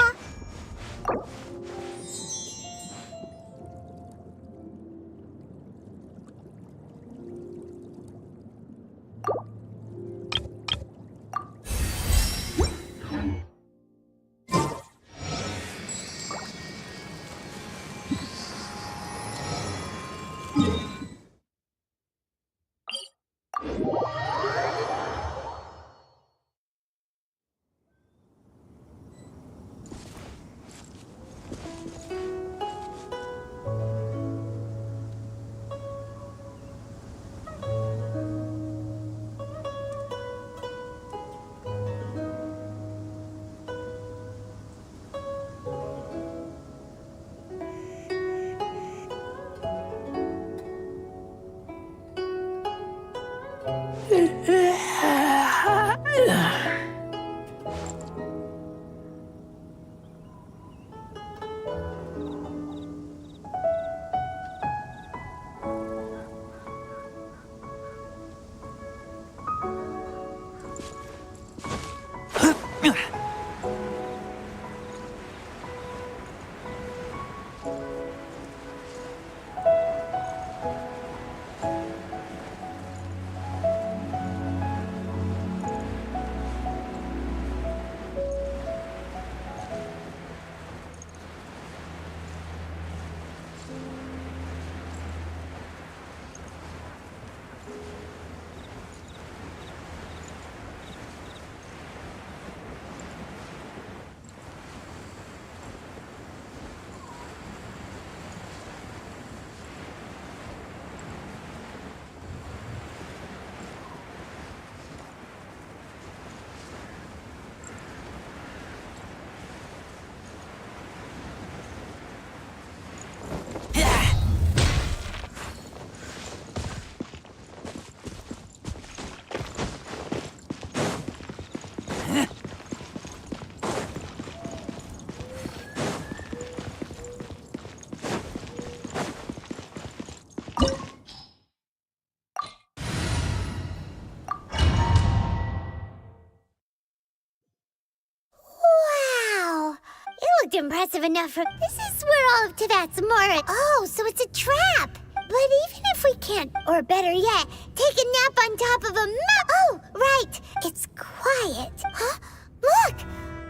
Wow! It looked impressive enough for... This is where all of Tibet's more... Oh, so it's a trap! But even if we can't, or better yet, take a nap on top of a Oh, right! It's quiet. Huh? Look!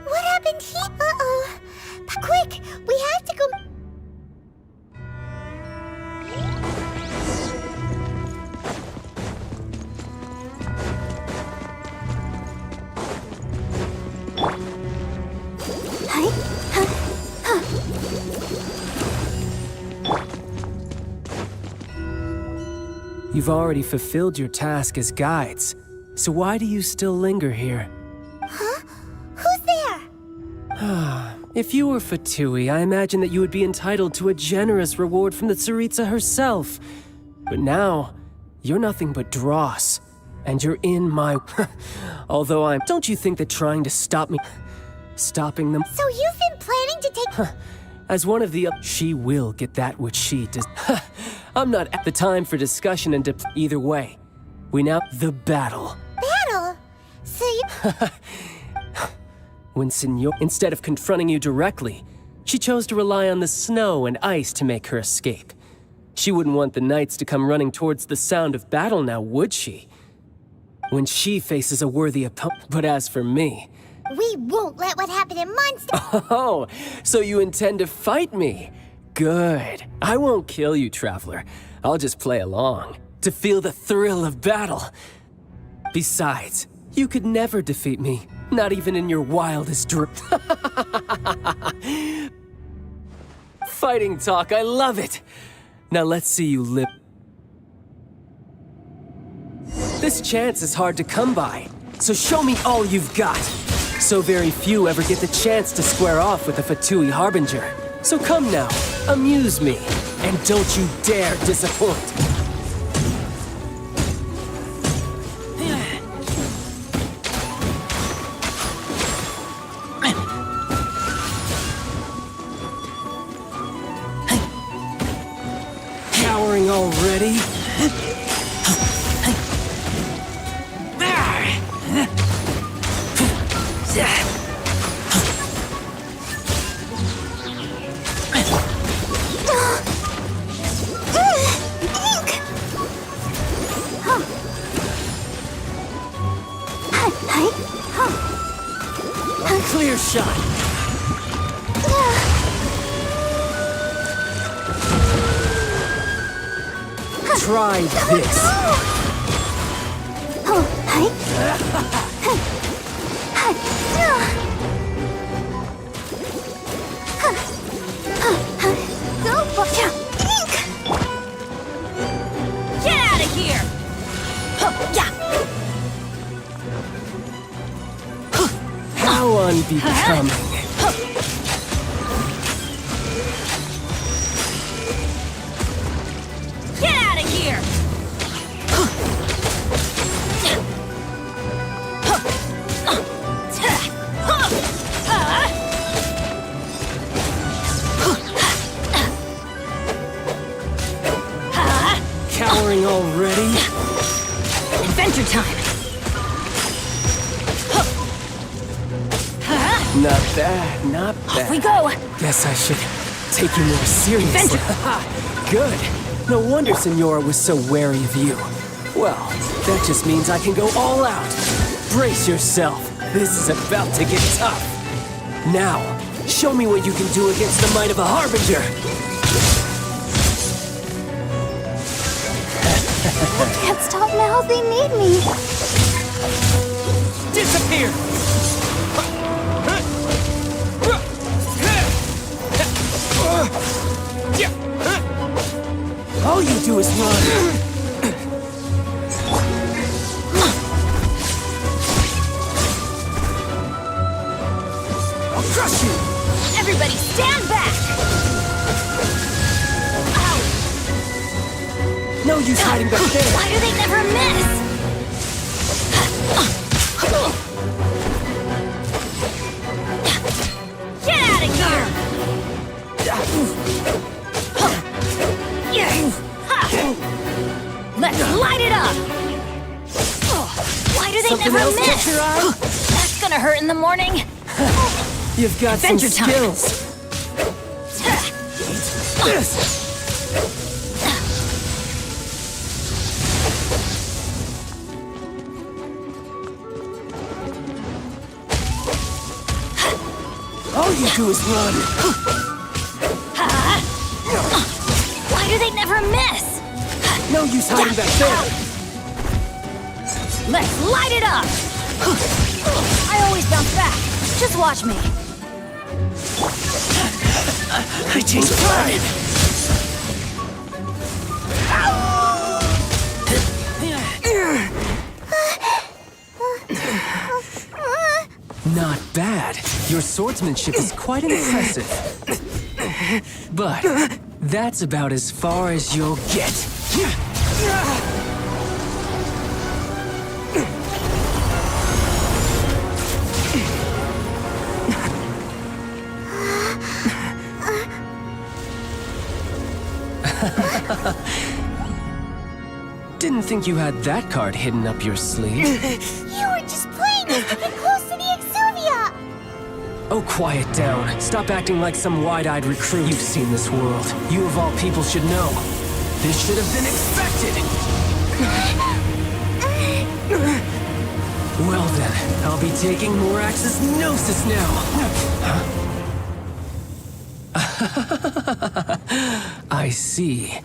What happened here? Uh-oh. Quick! We have to go... You've already fulfilled your task as guides, so why do you still linger here? Huh? Who's there? If you were Fatui, I imagine that you would be entitled to a generous reward from the Tsaritsa herself. But now, you're nothing but dross, and you're in my... Although I'm... Don't you think that trying to stop me... Stopping them... So you've been planning to take... As one of the... She will get that which she does... I'm not at the time for discussion and either way. We now... The battle. Battle? So you... When Senor... Instead of confronting you directly, she chose to rely on the snow and ice to make her escape. She wouldn't want the knights to come running towards the sound of battle now, would she? When she faces a worthy opponent... But as for me... We won't let what happened in Monster... Oh, so you intend to fight me? Good. I won't kill you, Traveler. I'll just play along, to feel the thrill of battle. Besides, you could never defeat me, not even in your wildest dreams. Fighting talk, I love it. Now let's see you live. This chance is hard to come by, so show me all you've got. So very few ever get the chance to square off with a Fatui Harbinger. So come now, amuse me, and don't you dare disappoint. Cowering already? Clear shot. Try this. Get out of here! How unbecoming. Get out of here! Cowering already? Adventure time! Not bad, not bad. Off we go! Guess I should take you more seriously. Good. No wonder Senora was so wary of you. Well, that just means I can go all out. Brace yourself. This is about to get tough. Now, show me what you can do against the might of a Harbinger. Can't stop now, they need me. Disappear! All you do is run. I'll crush you! Everybody stand back! No use hiding back there. Why do they never miss? Get out of here! Let's light it up! Why do they Something never else miss? catch your eye? That's gonna hurt in the morning. You've got Adventure some time. skills. All you do is run. Why do they never miss? No use hiding back there. Let's light it up! I always bounce back. Just watch me. I taste blood. Not bad. Your swordsmanship is quite impressive. But that's about as far as you'll get. Didn't think you had that card hidden up your sleeve. You were just playing us to get close to the Exuvia! Oh, quiet down. Stop acting like some wide-eyed recruit. You've seen this world. You of all people should know. This should have been expected! Well then, I'll be taking more Axis Gnosis now. I see.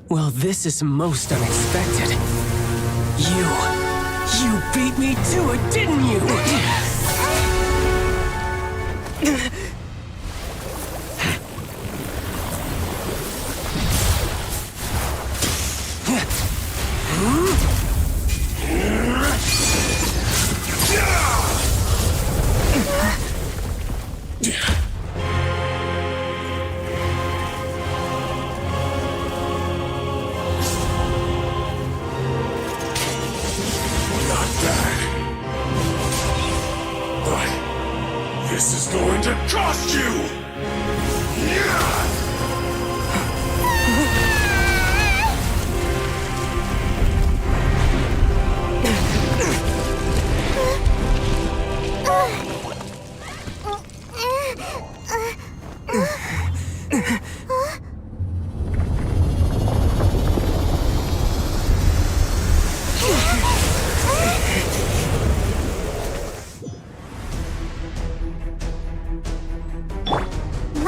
Well, this is most unexpected. You beat me to it, didn't you? This is going to cost you!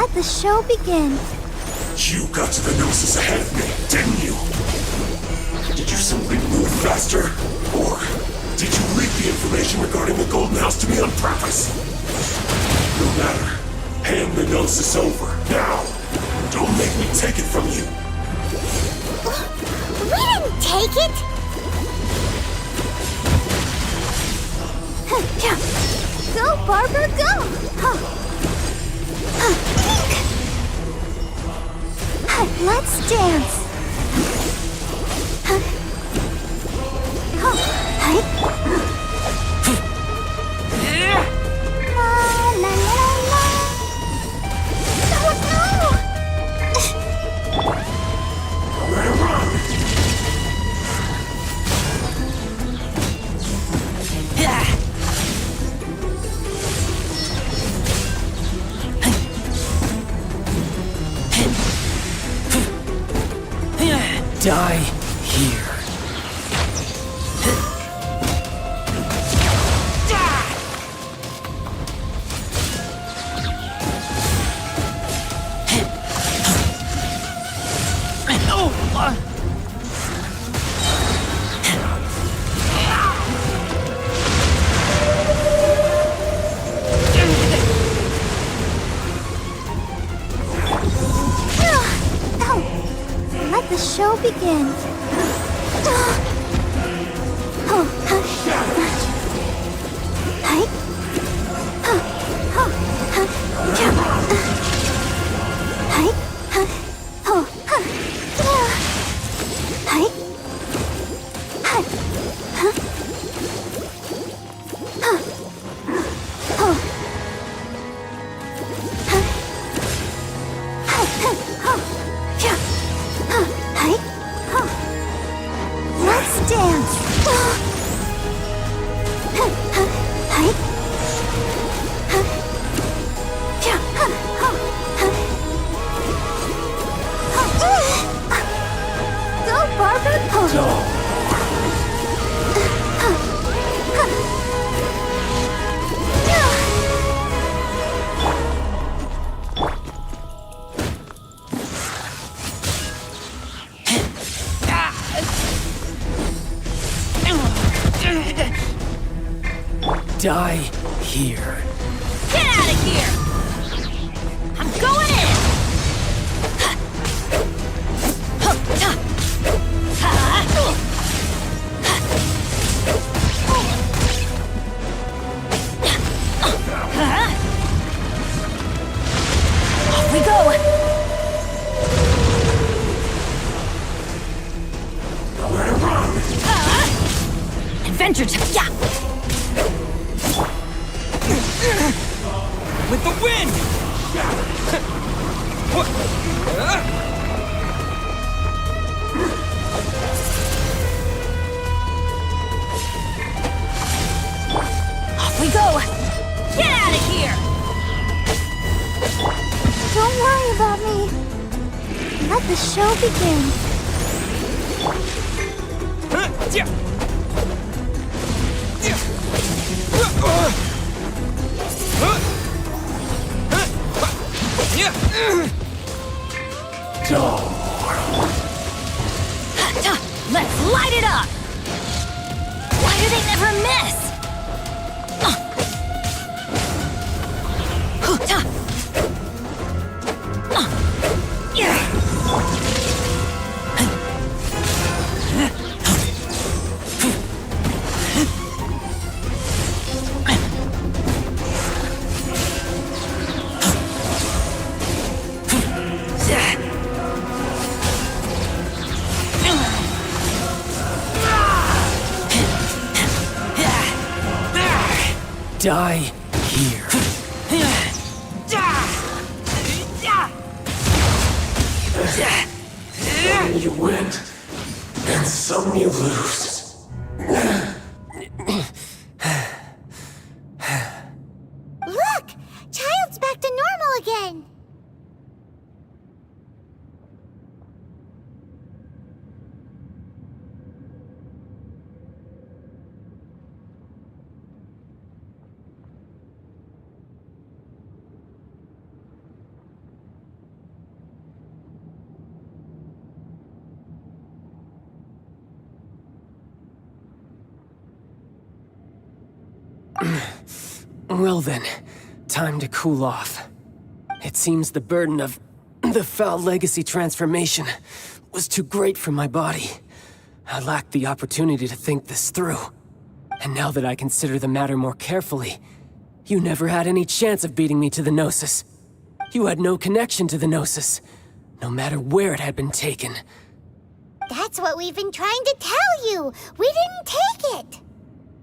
Let the show begin. You got to the Gnosis ahead of me, didn't you? Did you simply move faster? Or did you leak the information regarding the Golden House to me on purpose? No matter. Hand the Gnosis over, now! Don't make me take it from you! We didn't take it! Go, Barbara, go! Let's dance! Die here. Let the show begin. Let's dance. Go, Barbara. Die here. Get out of here! I'm going in! Off we go! Adventure time! Yeah! With the wind! Off we go! Get out of here! Don't worry about me. Let the show begin. Let's light it up! Why do they never miss? Die here. Some you win, and some you lose. Look! Child's back to normal again! Well then, time to cool off. It seems the burden of the foul legacy transformation was too great for my body. I lacked the opportunity to think this through. And now that I consider the matter more carefully, you never had any chance of beating me to the Gnosis. You had no connection to the Gnosis, no matter where it had been taken. That's what we've been trying to tell you! We didn't take it!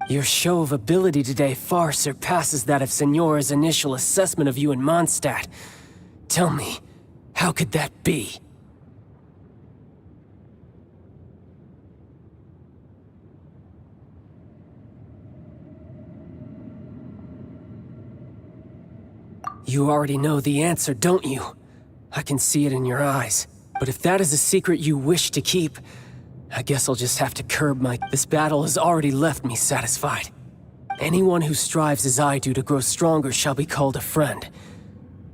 Your show of ability today far surpasses that of Signora's initial assessment of you in Mondstadt. Tell me, how could that be? You already know the answer, don't you? I can see it in your eyes. But if that is a secret you wish to keep, I guess I'll just have to curb my... This battle has already left me satisfied. Anyone who strives as I do to grow stronger shall be called a friend,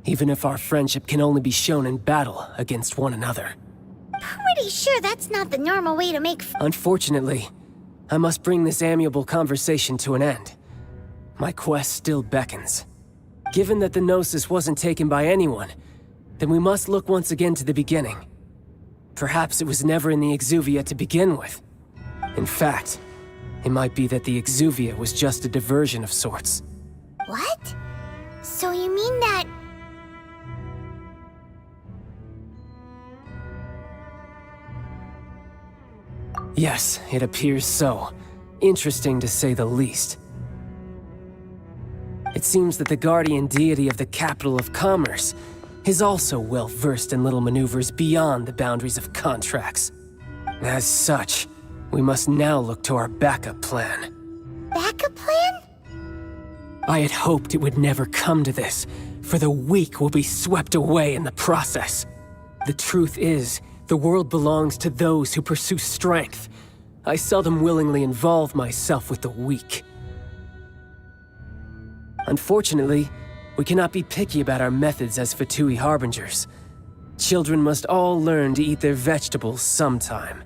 even if our friendship can only be shown in battle against one another. Pretty sure that's not the normal way to make... Unfortunately, I must bring this amiable conversation to an end. My quest still beckons. Given that the Gnosis wasn't taken by anyone, then we must look once again to the beginning. Perhaps it was never in the Exuvia to begin with. In fact, it might be that the Exuvia was just a diversion of sorts. What? So you mean that... Yes, it appears so. Interesting to say the least. It seems that the guardian deity of the capital of commerce is also well versed in little maneuvers beyond the boundaries of contracts. As such, we must now look to our backup plan. Backup plan? I had hoped it would never come to this, for the weak will be swept away in the process. The truth is, the world belongs to those who pursue strength. I seldom willingly involve myself with the weak. Unfortunately, we cannot be picky about our methods as Fatui Harbingers. Children must all learn to eat their vegetables sometime.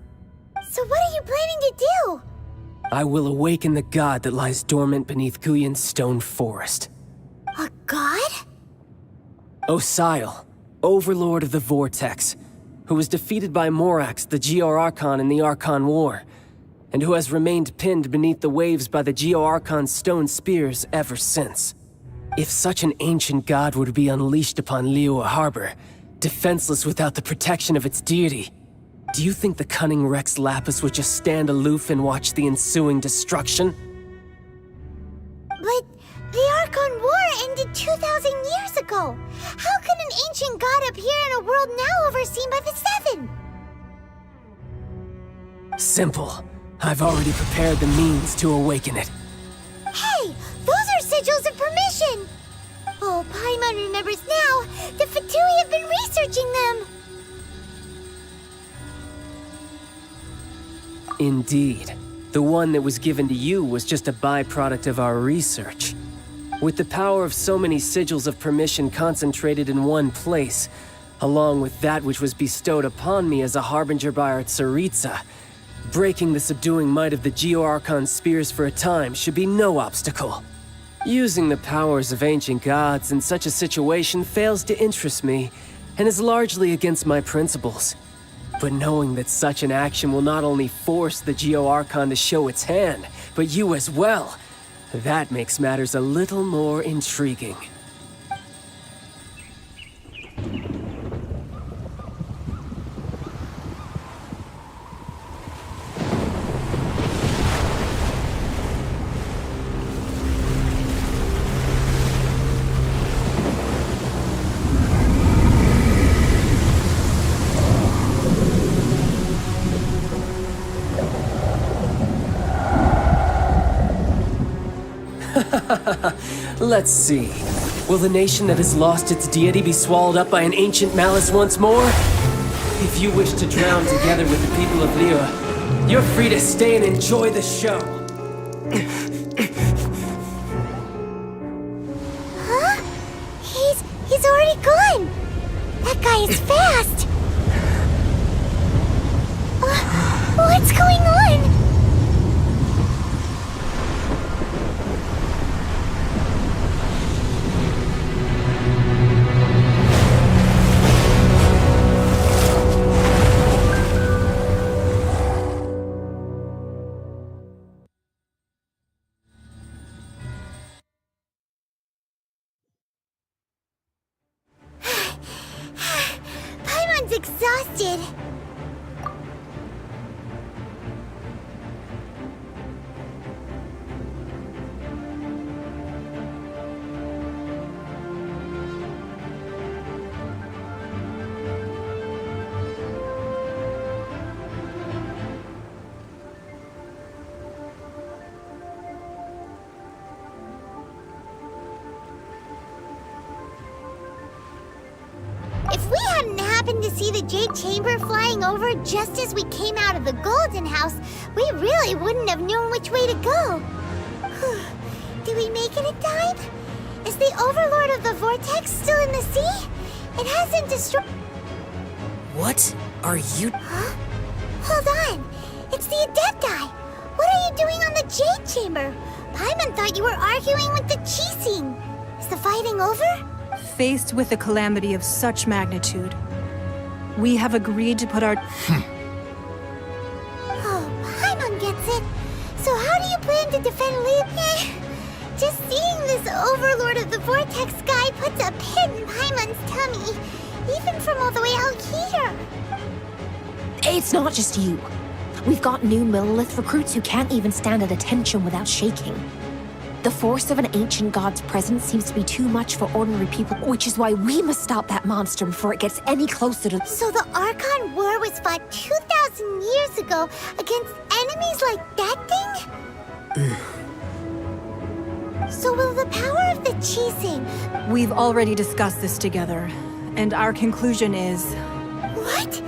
So what are you planning to do? I will awaken the god that lies dormant beneath Guyon's stone forest. A god? Osile, overlord of the Vortex, who was defeated by Morax, the Geo-Archon in the Archon War, and who has remained pinned beneath the waves by the Geo-Archon's stone spears ever since. If such an ancient god were to be unleashed upon Liyue Harbor, defenseless without the protection of its deity, do you think the cunning Rex Lapis would just stand aloof and watch the ensuing destruction? But the Archon War ended 2,000 years ago. How can an ancient god appear in a world now overseen by the Seven? Simple. I've already prepared the means to awaken it. Hey, those are sigils of permission! Oh, Paimon remembers now. The Fatui have been researching them. Indeed. The one that was given to you was just a byproduct of our research. With the power of so many sigils of permission concentrated in one place, along with that which was bestowed upon me as a harbinger by our Tsaritsa, breaking the subduing might of the Geo-Archon spears for a time should be no obstacle. Using the powers of ancient gods in such a situation fails to interest me, and is largely against my principles. But knowing that such an action will not only force the Geo-Archon to show its hand, but you as well, that makes matters a little more intriguing. Let's see. Will the nation that has lost its deity be swallowed up by an ancient malice once more? If you wish to drown together with the people of Liyue, you're free to stay and enjoy the show. Huh? He's already gone. That guy is fast. What's going on? exhausted. If we hadn't happened to see the Jade Chamber flying over just as we came out of the Golden House, we really wouldn't have known which way to go. Did we make it in time? Is the Overlord of the Vortex still in the sea? It hasn't destroyed... What are you... Huh? Hold on. It's the Adepti. What are you doing on the Jade Chamber? Paimon thought you were arguing with the Chising. Is the fighting over? Faced with a calamity of such magnitude, we have agreed to put our... Oh, Paimon gets it. So how do you plan to defend Liyue? Just seeing this Overlord of the Vortex guy puts a pin in Paimon's tummy, even from all the way out here. It's not just you. We've got new Millilith recruits who can't even stand at attention without shaking. The force of an ancient god's presence seems to be too much for ordinary people, which is why we must stop that monster before it gets any closer to... So the Archon War was fought 2,000 years ago against enemies like that thing? So will the power of the Chising... We've already discussed this together, and our conclusion is... What?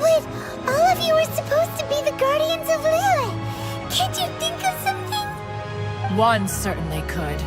Wait, all of you were supposed to be the Guardians of Liyue. Can't you think of something? One certainly could.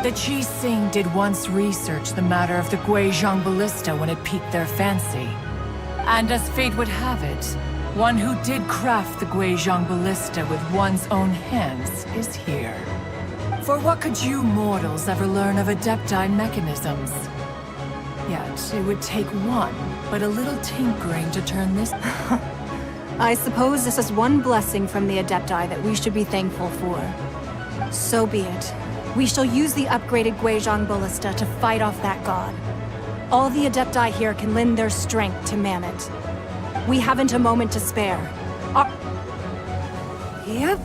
The Chising did once research the matter of the Guizhong Ballista when it piqued their fancy. And as fate would have it, one who did craft the Guizhong Ballista with one's own hands is here. For what could you mortals ever learn of Adepti mechanisms? Yet, it would take one, but a little tinkering to turn this... I suppose this is one blessing from the Adepti that we should be thankful for. So be it. We shall use the upgraded Guizhong Ballista to fight off that god. All the Adepti here can lend their strength to man it. We haven't a moment to spare. Yep.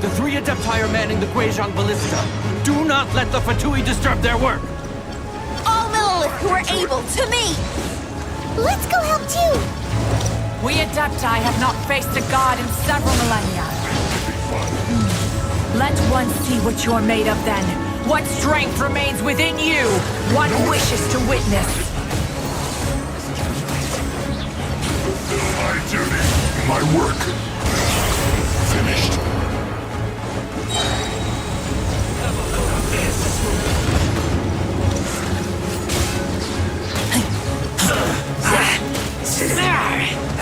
The three Adepti are manning the Guizhong Ballista. Do not let the Fatui disturb their work! All Millelith who are able, to me! Let's go help too! We Adepti have not faced a god in several millennia. Let one see what you're made of then. What strength remains within you? One wishes to witness. My duty, my work. Finished.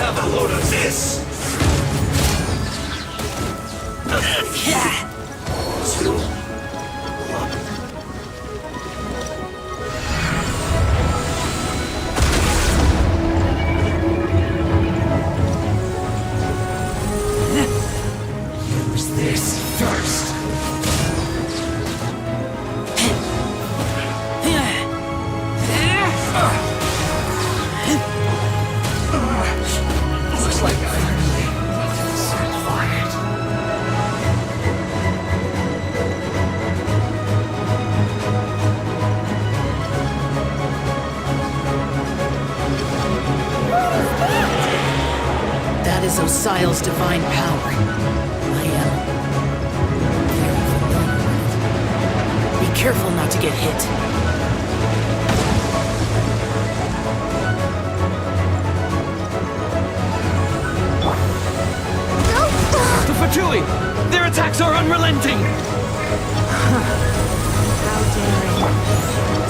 Have a load of this! Use this first. Looks like I set fire. That is Osial's divine power. I am very familiar with it. Be careful not to get hit. The Fatui! Their attacks are unrelenting! How daring.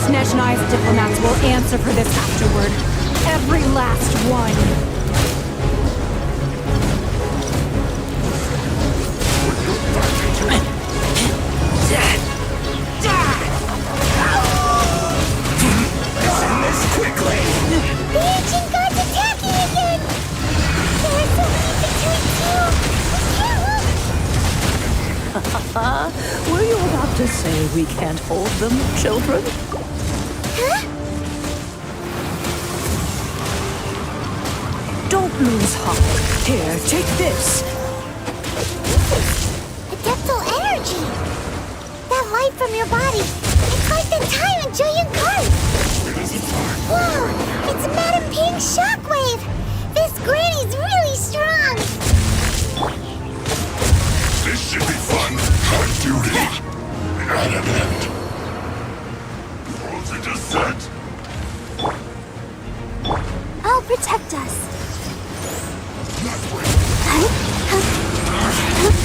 Snezhnai's diplomats will answer for this afterward. Every last one. Send this quickly! The ancient god's attacking again! There are so many Fatui too! Were you about to say we can't hold them, children? Huh? Don't lose heart. Here, take this. Adeptal energy! That light from your body, it's like the time in Julian Card! Whoa! It's Madam Ping's shockwave! This granny's really strong! This should be fun. My duty. At an end. World's a descent. I'll protect us.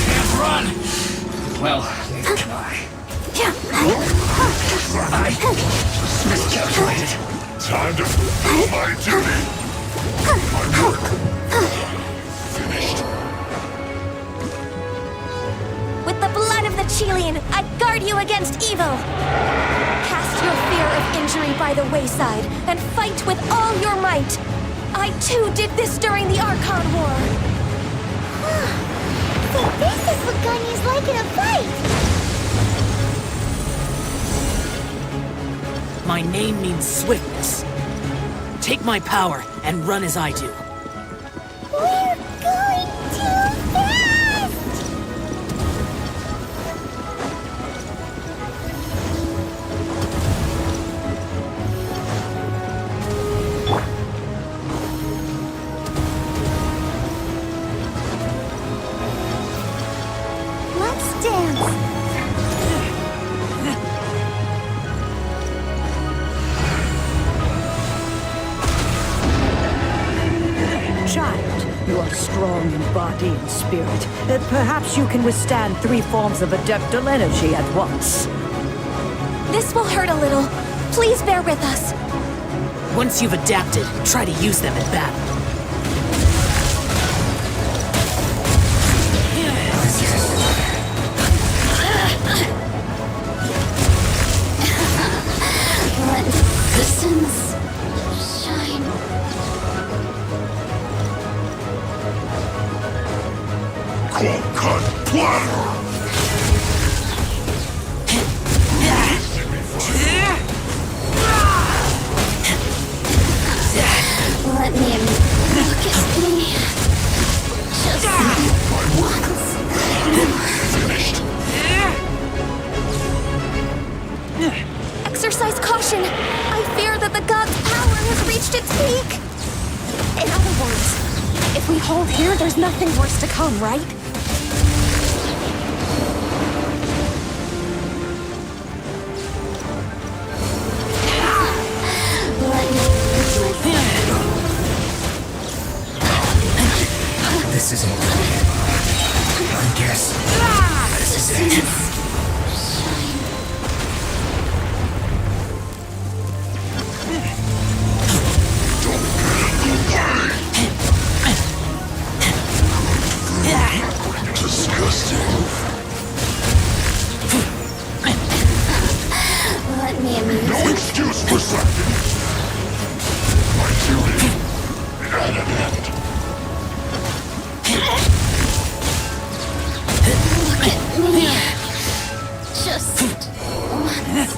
Can't run! Well, neither can I. I miscalculated. Time to fulfill my duty. My work. Finished. With the blood of the Chilian, I guard you against evil! Cast your fear of injury by the wayside, and fight with all your might! I too did this during the Archon War! So this is what Gunny's like in a fight! My name means swiftness. Take my power and run as I do. We're going too fast! Let's dance! Child, you are strong in body and spirit. Perhaps you can withstand 3 forms of adeptal energy at once. This will hurt a little. Please bear with us. Once you've adapted, try to use them in battle. Let distance shine. Cut platter! Let me look at me. Just once. Finished. Exercise caution. I fear that the god's power has reached its peak. In other words, if we hold here, there's nothing worse to come, right? This isn't. I guess. This is it. Disgusting. Let me amuse No excuse for something. My duty at an end. Look at me. Just once.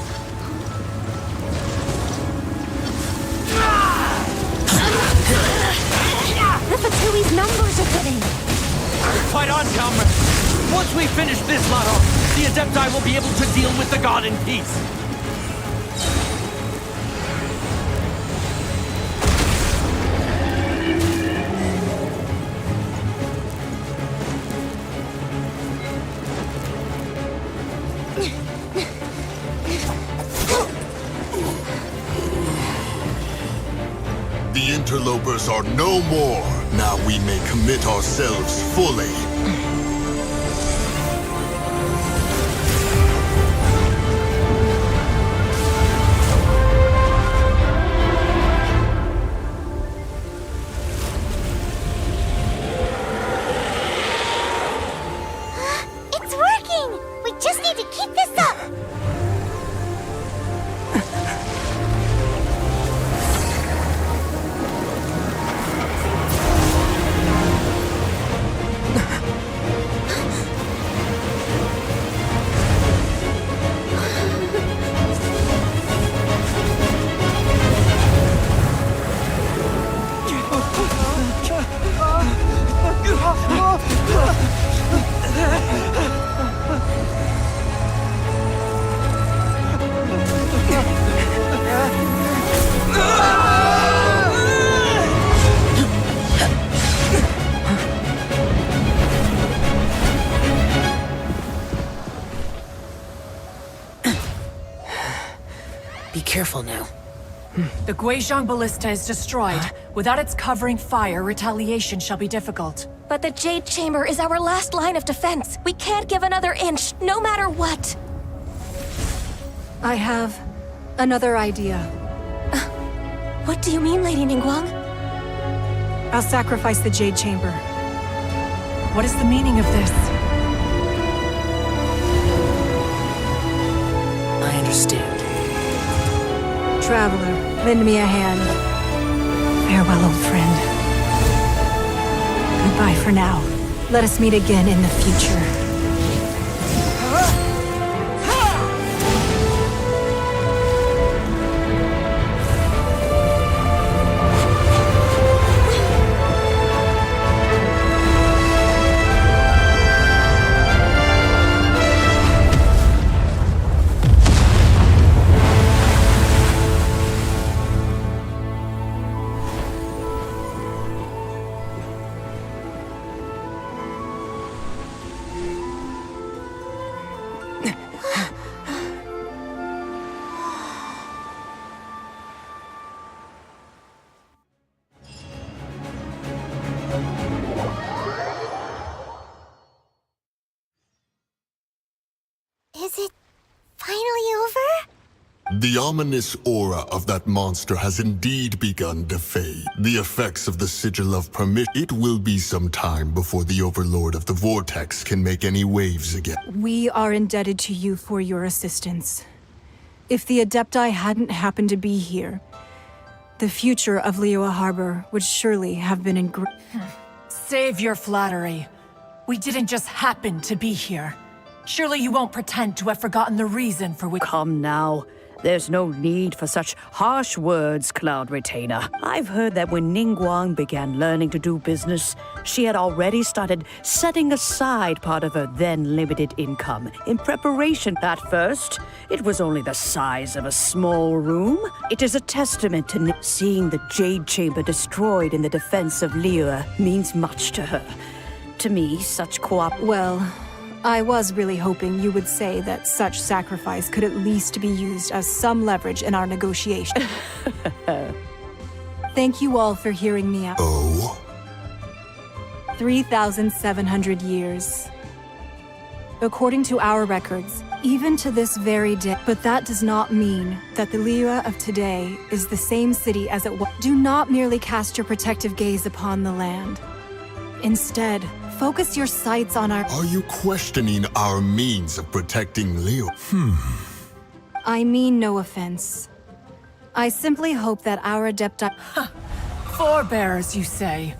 The Fatui's numbers are hitting. Fight on, comrade! Once we finish this lot off, the Adepti will be able to deal with the god in peace. The interlopers are no more. Now we may commit ourselves fully. It's working! We just need to keep this up! Be careful now. The Guizhong Ballista is destroyed. Without its covering fire, retaliation shall be difficult. But the Jade Chamber is our last line of defense. We can't give another inch, no matter what. I have another idea. What do you mean, Lady Ningguang? I'll sacrifice the Jade Chamber. What is the meaning of this? I understand. Traveler, lend me a hand. Farewell, old friend. Goodbye for now. Let us meet again in the future. Is it finally over? The ominous aura of that monster has indeed begun to fade. The effects of the Sigil of Permission. It will be some time before the Overlord of the Vortex can make any waves again. We are indebted to you for your assistance. If the Adepti hadn't happened to be here, the future of Liyue Harbor would surely have been in Save your flattery. We didn't just happen to be here. Surely you won't pretend to have forgotten the reason for which— Come now. There's no need for such harsh words, Cloud Retainer. I've heard that when Ningguang began learning to do business, she had already started setting aside part of her then limited income in preparation. At first, it was only the size of a small room. It is a testament to seeing the Jade Chamber destroyed in the defense of Liyue means much to her. To me, such Well, I was really hoping you would say that such sacrifice could at least be used as some leverage in our negotiation. Thank you all for hearing me out. Oh? 3,700 years. According to our records, even to this very day. But that does not mean that the Liyue of today is the same city as it was. Do not merely cast your protective gaze upon the land. Instead, focus your sights on our— Are you questioning our means of protecting Liyue? I mean no offense. I simply hope that our Adepti— Forebears, you say?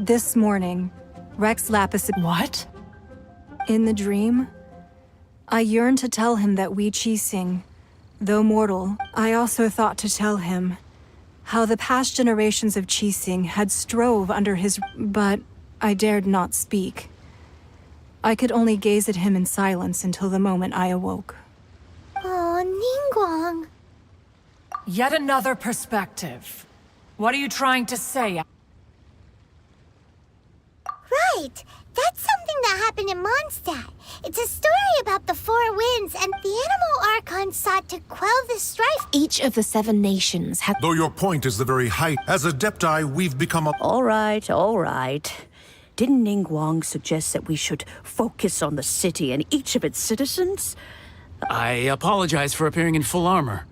This morning, Rex Lapis— What? In the dream, I yearned to tell him that Wei Qixing, though mortal, I also thought to tell him how the past generations of Qixing had strove under his— But I dared not speak. I could only gaze at him in silence until the moment I awoke. Oh, Ningguang. Yet another perspective. What are you trying to say? Right! That's something that happened in Mondstadt. It's a story about the Four Winds, and the Animal Archon sought to quell the strife. Each of the 7 nations had— Though your point is the very height, as Adepti, we've become a— All right. Didn't Ningguang suggest that we should focus on the city and each of its citizens? I apologize for appearing in full armor.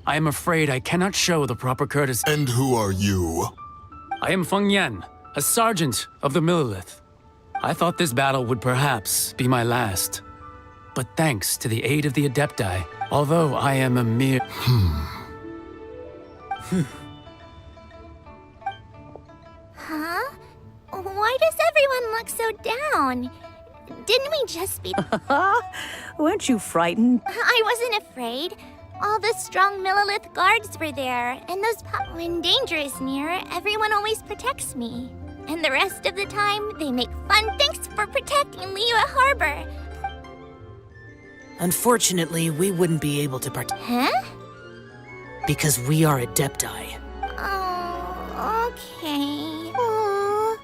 I am afraid I cannot show the proper courtesy. And who are you? I am Feng Yan, a sergeant of the Millelith. I thought this battle would perhaps be my last. But thanks to the aid of the Adepti, although I am a mere— Huh? Why does everyone look so down? Didn't we just be— Weren't you frightened? I wasn't afraid. All the strong Millelith guards were there, and when danger is near, everyone always protects me. And the rest of the time, they make fun. Thanks for protecting Liyue Harbor. Unfortunately, we wouldn't be able to Huh? because we are Adepti. Oh, okay. Aww.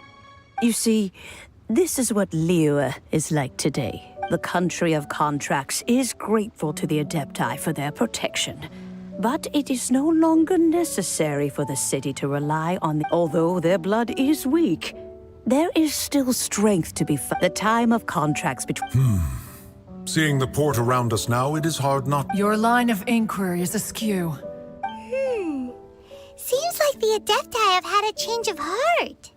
You see, this is what Liyue is like today. The country of contracts is grateful to the Adepti for their protection. But it is no longer necessary for the city to rely on them. Although their blood is weak, there is still strength to be found. The time of contracts between— Seeing the port around us now, it is hard not— Your line of inquiry is askew. Seems like the Adepti have had a change of heart.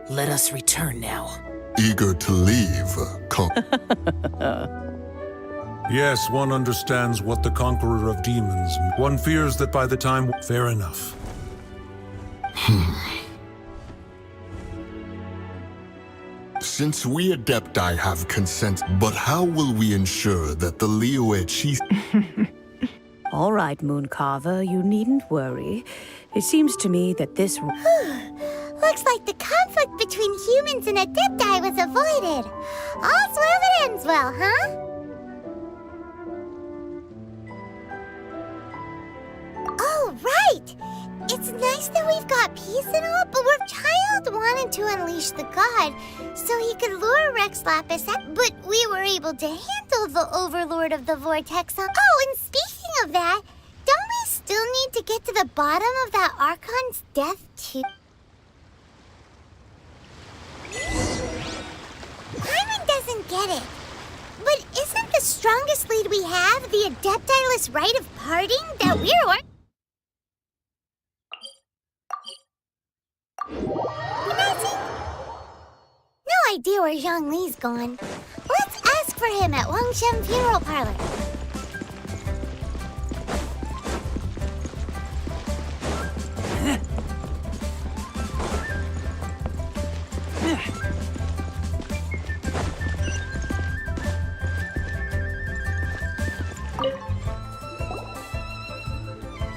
Let us return now. Eager to leave, Yes, one understands what the Conqueror of Demons— One fears that by the time— Fair enough. Since we Adepti have consent, but how will we ensure that the Liyue chief... All right, Mooncarver, you needn't worry. It seems to me that this... Looks like the conflict between humans and Adepti was avoided. All's well that ends well, huh? Oh, right! It's nice that we've got peace and all, but our child wanted to unleash the god so he could lure Rex Lapis out, but we were able to handle the Overlord of the Vortex. Oh, and speaking of that, don't we still need to get to the bottom of that Archon's death, too? Paimon doesn't get it. But isn't the strongest lead we have the Adeptiless rite of parting that we're No idea where Zhongli's gone. Let's ask for him at Wangshen Funeral Parlor.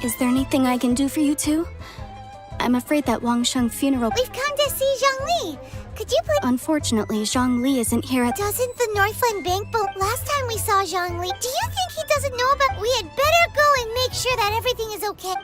Is there anything I can do for you two? I'm afraid that Wangsheng funeral... We've come to see Zhongli. Could you please... Unfortunately, Zhongli isn't here at... Doesn't the Northland Bank boat... Last time we saw Zhongli, do you think he doesn't know about... We had better go and make sure that everything is okay.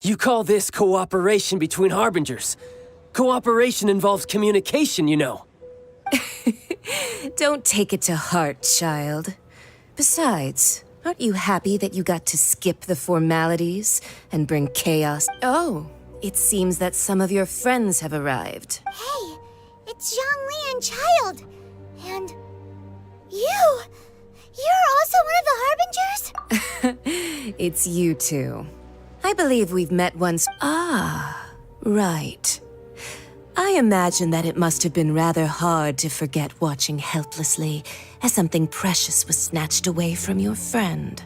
You call this cooperation between Harbingers? Cooperation involves communication, you know. Don't take it to heart, child. Besides, aren't you happy that you got to skip the formalities and bring chaos? Oh, it seems that some of your friends have arrived. Hey, it's Zhongli and Child. And you! You're also one of the Harbingers? It's you two. I believe we've met once. Ah, right. I imagine that it must have been rather hard to forget watching helplessly as something precious was snatched away from your friend.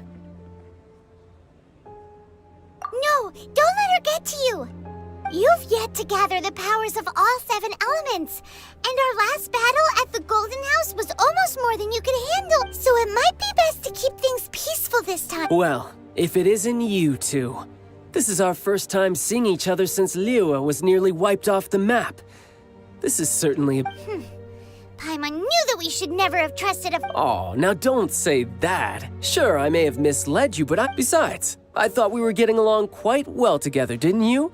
No, don't let her get to you. You've yet to gather the powers of all 7 elements. And our last battle at the Golden House was almost more than you could handle. So it might be best to keep things peaceful this time. Well, if it isn't you two. This is our first time seeing each other since Liyue was nearly wiped off the map. This is certainly a... Paimon knew that we should never have trusted a... Oh, now don't say that. Sure, I may have misled you, but Besides, I thought we were getting along quite well together, didn't you?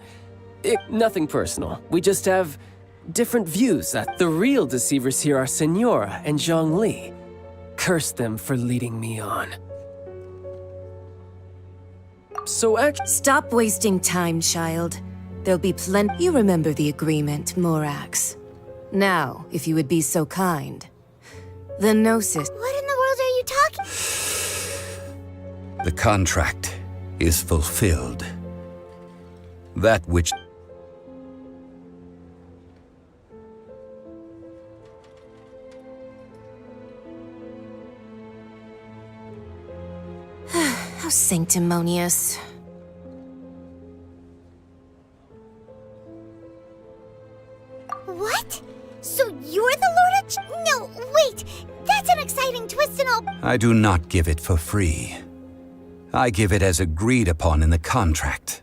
Nothing personal. We just have different views. The real deceivers here are Senora and Zhongli. Curse them for leading me on. So Stop wasting time, child. There'll be plenty. You remember the agreement, Morax. Now, if you would be so kind. The Gnosis. What in the world are you talking? The contract is fulfilled. That which... How sanctimonious. What? So you're the Lord of... No, wait! That's an exciting twist and all... I do not give it for free. I give it as agreed upon in the contract.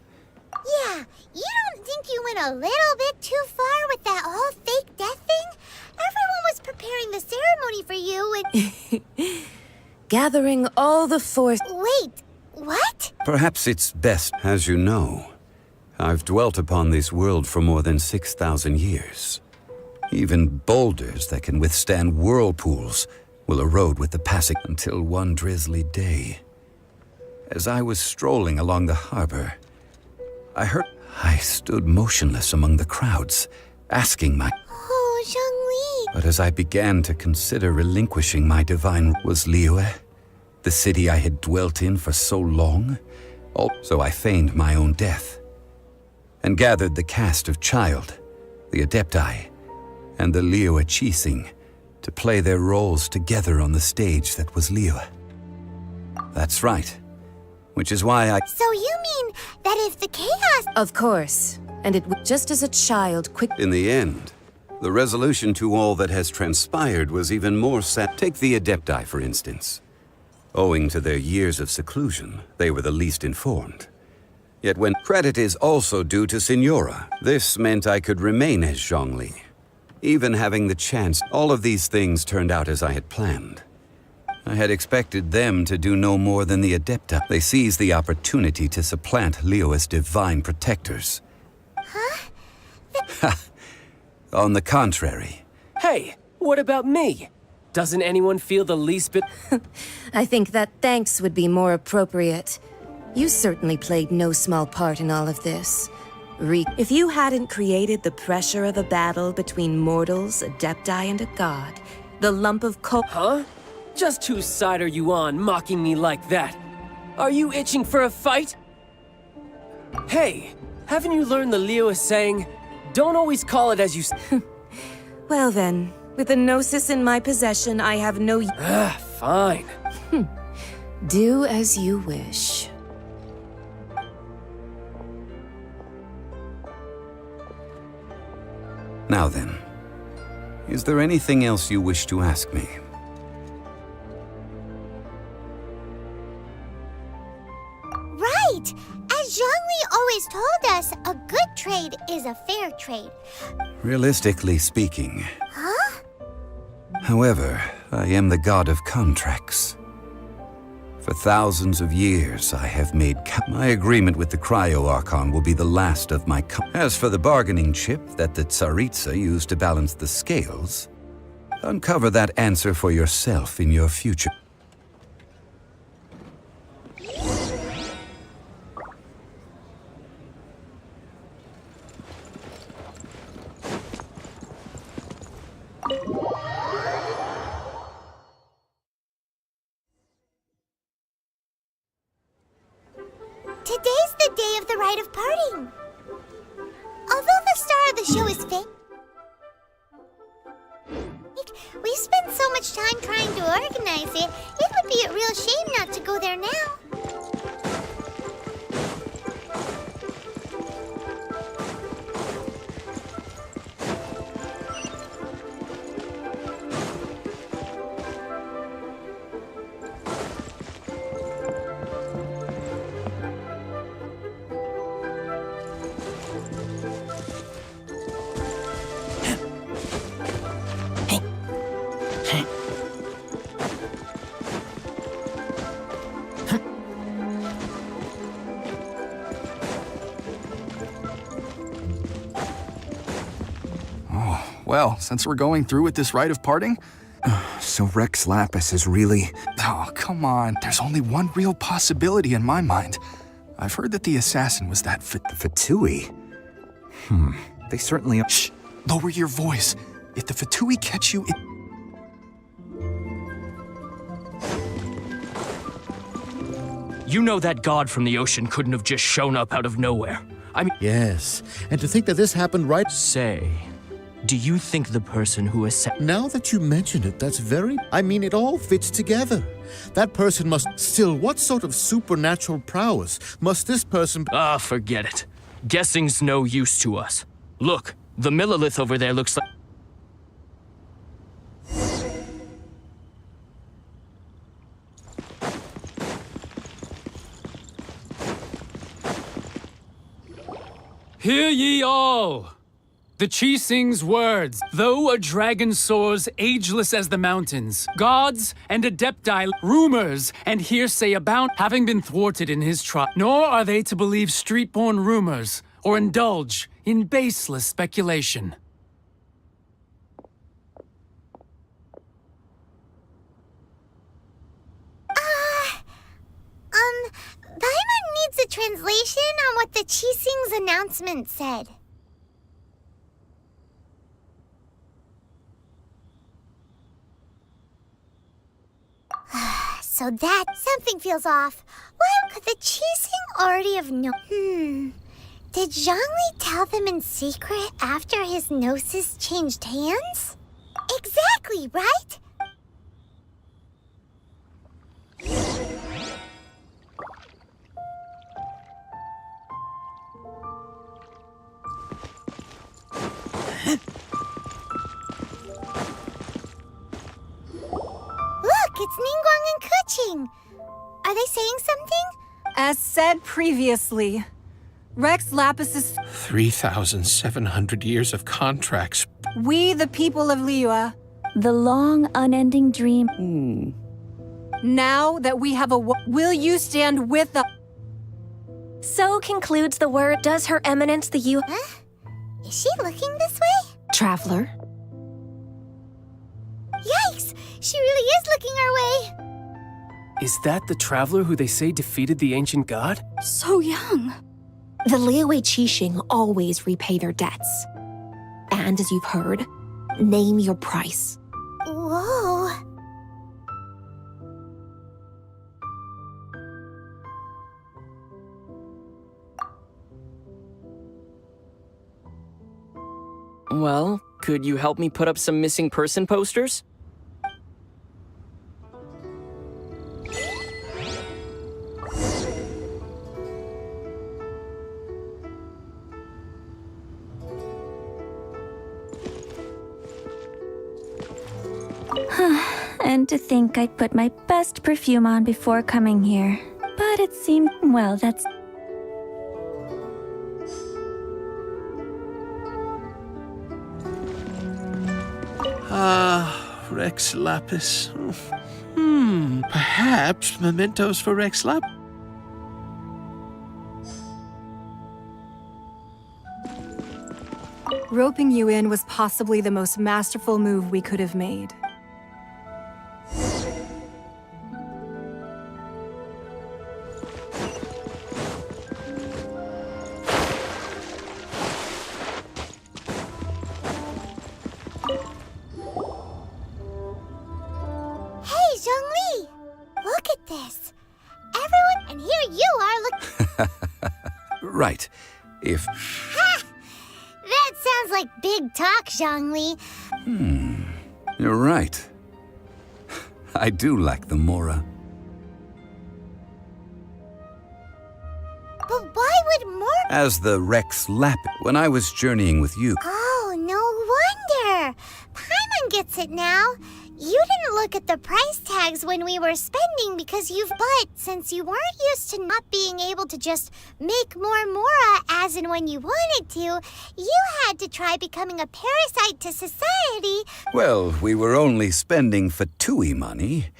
Yeah, you don't think you went a little bit too far with that whole fake death thing? Everyone was preparing the ceremony for you and... Gathering all the force... Wait, what? Perhaps it's best, as you know. I've dwelt upon this world for more than 6,000 years. Even boulders that can withstand whirlpools will erode with the passing until one drizzly day. As I was strolling along the harbor, I stood motionless among the crowds, asking my... Oh, Zhongli! But as I began to consider relinquishing my divine... Was Liyue, the city I had dwelt in for so long? So I feigned my own death, and gathered the cast of Child, the Adepti, and the Liyue Qixing to play their roles together on the stage that was Liyue. That's right. Which is why I... So you mean that if the chaos... Of course. And it would just as a child quick... In the end, the resolution to all that has transpired was even more sad. Take the Adepti, for instance. Owing to their years of seclusion, they were the least informed. Yet when credit is also due to Signora, this meant I could remain as Zhongli. Even having the chance, all of these things turned out as I had planned. I had expected them to do no more than the Adepta. They seized the opportunity to supplant Liyue's divine protectors. Huh? On the contrary. Hey, what about me? Doesn't anyone feel the least bit... I think that thanks would be more appropriate. You certainly played no small part in all of this. If you hadn't created the pressure of a battle between mortals, Adepti, and a god, the lump of coal... Huh? Just whose side are you on, mocking me like that? Are you itching for a fight? Hey, haven't you learned the Liyue saying, don't always call it as you... Well then, with the Gnosis in my possession, I have no... Fine. Do as you wish. Now then, is there anything else you wish to ask me? Right! As Zhongli always told us, a good trade is a fair trade. Realistically speaking. Huh? However, I am the god of contracts. For thousands of years, I have made... My agreement with the Cryo-Archon will be the last of my... As for the bargaining chip that the Tsaritsa used to balance the scales, uncover that answer for yourself in your future. Today's the day of the rite of parting. Although the star of the show is fake, we've spent so much time trying to organize it, it would be a real shame not to go there now. Well, since we're going through with this rite of parting... So Rex Lapis is really... Oh, come on. There's only one real possibility in my mind. I've heard that the assassin was that Fatui. They certainly... Shh! Lower your voice. If the Fatui catch you, it... You know that god from the ocean couldn't have just shown up out of nowhere. I mean... Yes, and to think that this happened right... Say... Do you think the person who is... Now that you mention it, that's very... I mean, it all fits together. That person must... Still, what sort of supernatural prowess must this person... Ah, forget it. Guessing's no use to us. Look, the Millilith over there looks like... Hear ye all! The Qixing's words. Though a dragon soars ageless as the mountains, gods and Adepti, rumors and hearsay abound, having been thwarted in his trial. Nor are they to believe street-born rumors or indulge in baseless speculation. Paimon needs a translation on what the Qixing's announcement said. So that something feels off. Well, could the Qixing already have known? Did Zhongli tell them in secret after his gnosis changed hands? Exactly, right? Look, it's Ningguang and Keqing. Are they saying something? As said previously, Rex Lapis's 3,700 years of contracts. we the people of Liyue. The long, unending dream. Now that we have a will you stand with us? So concludes the word. Does Her Eminence the U... Huh? Is she looking this way? Traveler? Yikes! She really is looking our way! Is that the traveler who they say defeated the ancient god? So young. The Liyue Qixing always repay their debts. And as you've heard, name your price. Whoa. Well, could you help me put up some missing person posters? And to think I'd put my best perfume on before coming here. But it seemed, well, that's... Rex Lapis. Perhaps mementos for Rex Lapis. Roping you in was possibly the most masterful move we could have made. Hey, Zhongli! Look at this! Everyone, and here you are Right. If... Ha! That sounds like big talk, Zhongli. You're right. I do like the Mora. But why would more... As the Rex Lapis, when I was journeying with you, Oh, no wonder! Paimon gets it now. You didn't look at the price tags when we were spending because But since you weren't used to not being able to just make more Mora as and when you wanted to, you had to try becoming a parasite to society. well, we were only spending Fatui money.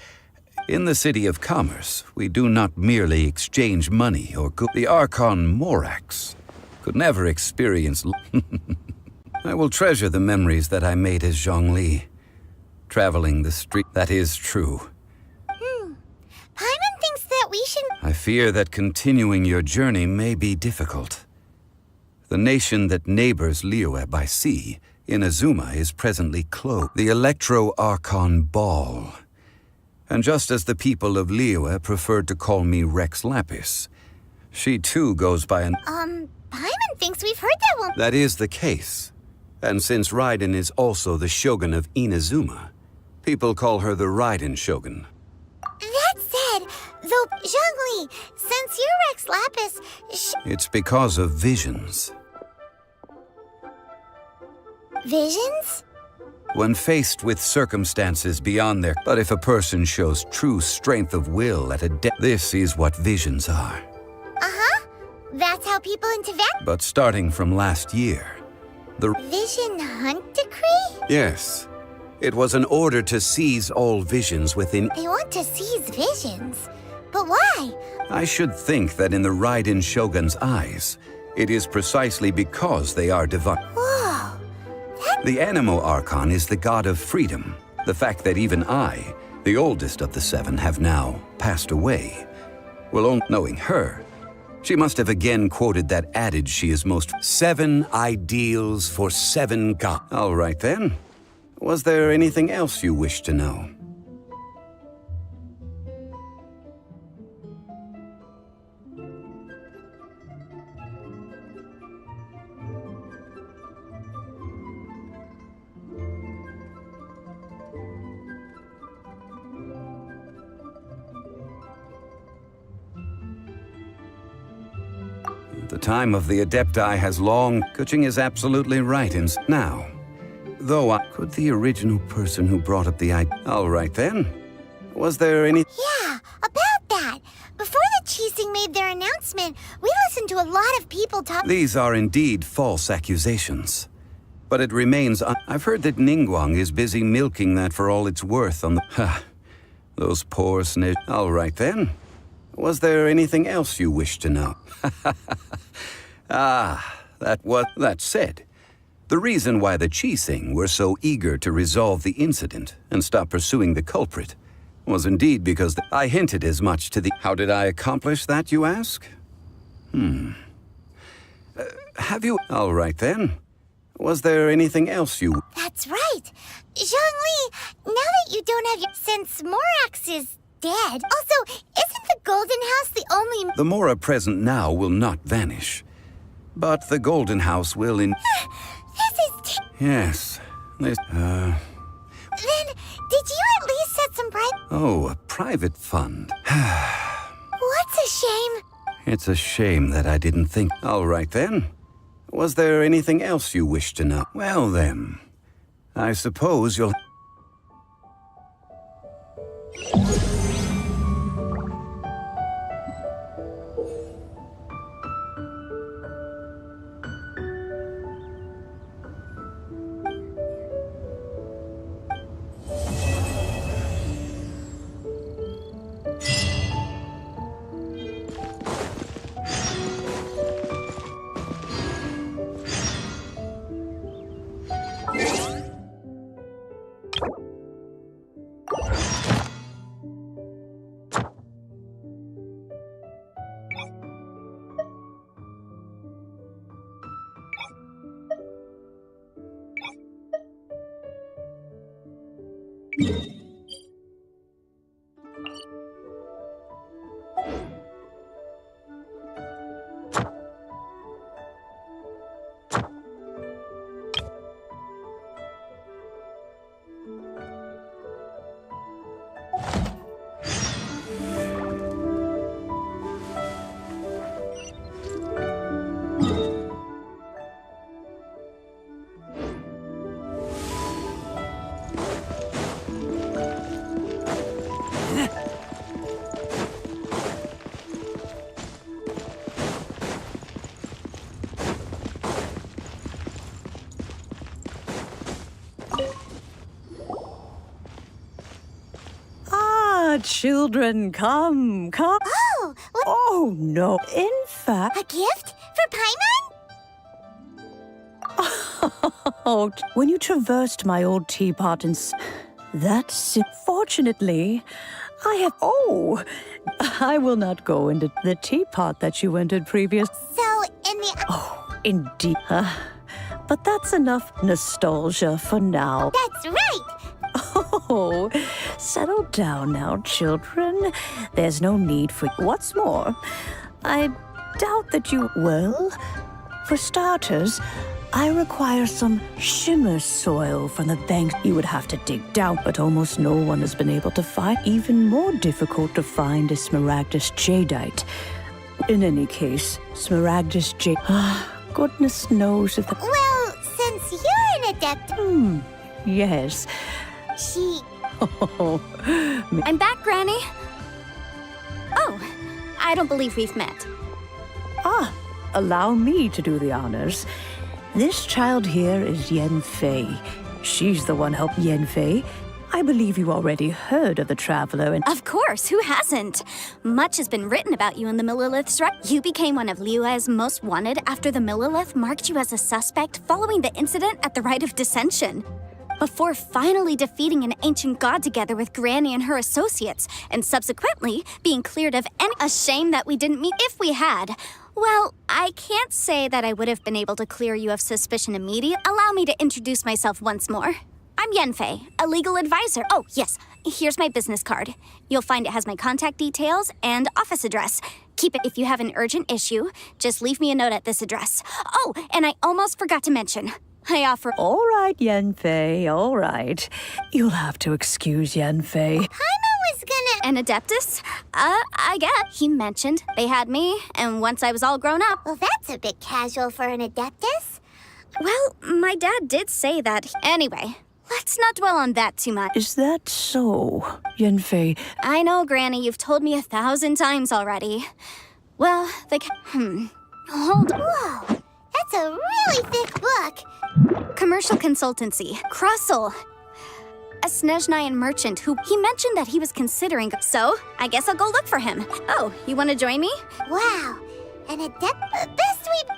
In the City of Commerce, we do not merely exchange money or goods. The Archon Morax could never experience... I will treasure the memories that I made as Zhongli. Traveling the street, that is true. Paimon thinks that we should... I fear that continuing your journey may be difficult. The nation that neighbors Liyue by sea, Inazuma, is presently closed. The Electro-Archon Ball. And just as the people of Liyue preferred to call me Rex Lapis, she too goes by an... Paimon thinks we've heard that one. That is the case. And since Raiden is also the Shogun of Inazuma, people call her the Raiden Shogun. That said, though, Zhongli, since you're Rex Lapis, It's because of visions. visions? When faced with circumstances beyond their... But if a person shows true strength of will at a this is what visions are. Uh-huh. That's how people in Tibet... But starting from last year, the... Vision Hunt Decree? Yes. It was an order to seize all visions within... They want to seize visions. But why? I should think that in the Raiden Shogun's eyes, It is precisely because they are divine. Whoa. The Animo Archon is the god of freedom. The fact that even I, the oldest of the seven, have now passed away. Well, only knowing her, she must have again quoted that adage she is most 7 ideals for 7 gods. All right then. Was there anything else you wish to know? The time of the Adepti has long... Kuching is absolutely right in... Now, though could the original person who brought up the idea... All right then. Was there any... Yeah, about that. Before the Qixing made their announcement, we listened to a lot of people talk... These are indeed false accusations. But it remains... I've heard that Ningguang is busy milking that for all it's worth on the... Ha! Those poor snitch... All right then. Was there anything else you wish to know? That said, the reason why the Qixing were so eager to resolve the incident and stop pursuing the culprit was indeed because I hinted as much to the... How did I accomplish that, you ask? Have you... All right then. Was there anything else you... That's right. Zhongli, now that you don't have your... Since Morax is dead... Also, isn't the Golden House the only... The Mora present now will not vanish. But the Golden House will in... This is... Yes. This... Then, did you at least set some private... Oh, a private fund. What's a shame? It's a shame that I didn't think... All right then. Was there anything else you wish to know? Well then, I suppose you'll... Children, come. Oh! What? Oh, no. In fact... A gift? For Paimon? Oh, when you traversed my old teapot and... That's... Fortunately, I have... Oh! I will not go into the teapot that you entered previous... So, in the... Oh, indeed. But that's enough nostalgia for now. That's right! Oh, settle down now, children. There's no need for... What's more, I doubt that you... Well, for starters, I require some shimmer soil from the banks. You would have to dig down, but almost no one has been able to find. Even more difficult to find is Smaragdus jadeite. In any case, Smaragdus jade... Goodness knows if the... Well, since you're an adept... Yes. She... I'm back, Granny. Oh, I don't believe we've met. Allow me to do the honors. This child here is Yen Fei. She's the one helping Yen Fei. I believe you already heard of the Traveler and... Of course, who hasn't? Much has been written about you in the Millilith's record. You became one of Liyue's most wanted after the Millilith marked you as a suspect following the incident at the Rite of Dissension. Before finally defeating an ancient god together with Granny and her associates, and subsequently being cleared of any... A shame that we didn't meet if we had. Well, I can't say that I would have been able to clear you of suspicion immediately. Allow me to introduce myself once more. I'm Yenfei, a legal advisor. Oh, yes, here's my business card. You'll find it has my contact details and office address. Keep it if you have an urgent issue. Just leave me a note at this address. Oh, and I almost forgot to mention, I offer... All right, Yenfei, all right. You'll have to excuse Yenfei. Paimon was gonna... An Adeptus? I guess. He mentioned they had me, and once I was all grown up... Well, that's a bit casual for an Adeptus. Well, my dad did say that. Anyway, let's not dwell on that too much. Is that so, Yenfei? I know, Granny, you've told me 1,000 times already. Well, Hold on. Whoa, that's a really thick book. Commercial consultancy. Krusel. A Snezhnayan merchant who he mentioned that he was considering, so I guess I'll go look for him. Oh, you want to join me? Wow, an best we...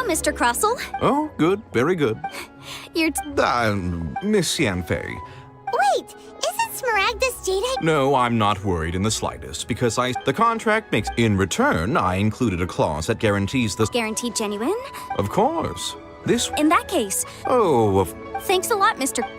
Mr. Krusel. Oh, good. Very good. You're... Miss Yenfei. Wait, isn't Smaragdus Jade... No, I'm not worried in the slightest, because the contract makes... In return, I included a clause that guarantees the... Guaranteed genuine? Of course. This... In that case... Oh, Thanks a lot, Mr.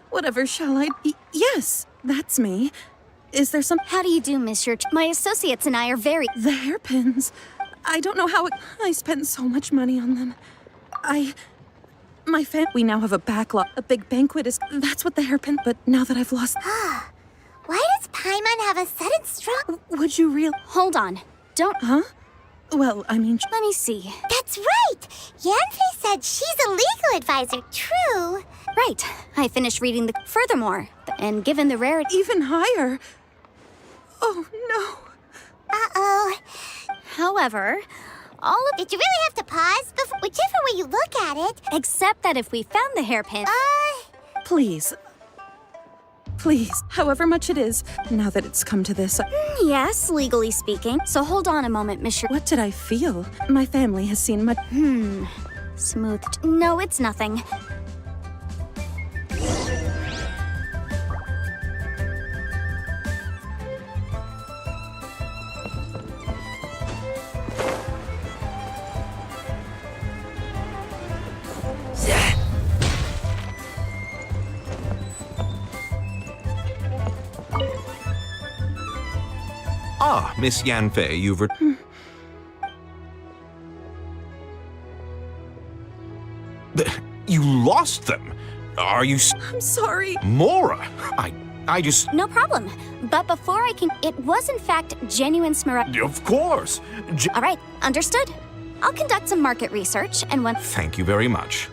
Whatever shall I... Yes, that's me. Is there some... How do you do, Monsieur? My associates and I are very... The hairpins. I don't know how I spent so much money on them. We now have a backlog. A big banquet is... That's what the hairpin... But now that I've lost... Why does Paimon have a sudden strong... Would you Hold on. Don't... Huh? Well, I mean... Let me see. That's right! Yanfei said she's a legal advisor. True. Right. I finished reading the... Furthermore, and given the rarity... Even higher. Oh, no. Uh-oh. However, all of... Did you really have to pause? Whichever way you look at it. Except that if we found the hairpin... Please. Please, however much it is, now that it's come to this... Yes, legally speaking. So hold on a moment, Monsieur... What did I feel? My family has seen much... Smooth... No, it's nothing. Ah, Miss Yanfei, you've... You lost them? Are you... I'm sorry. Mora, I just... No problem. But before I can... It was in fact genuine Smaragd... Of course. All right, understood. I'll conduct some market research and when... Thank you very much.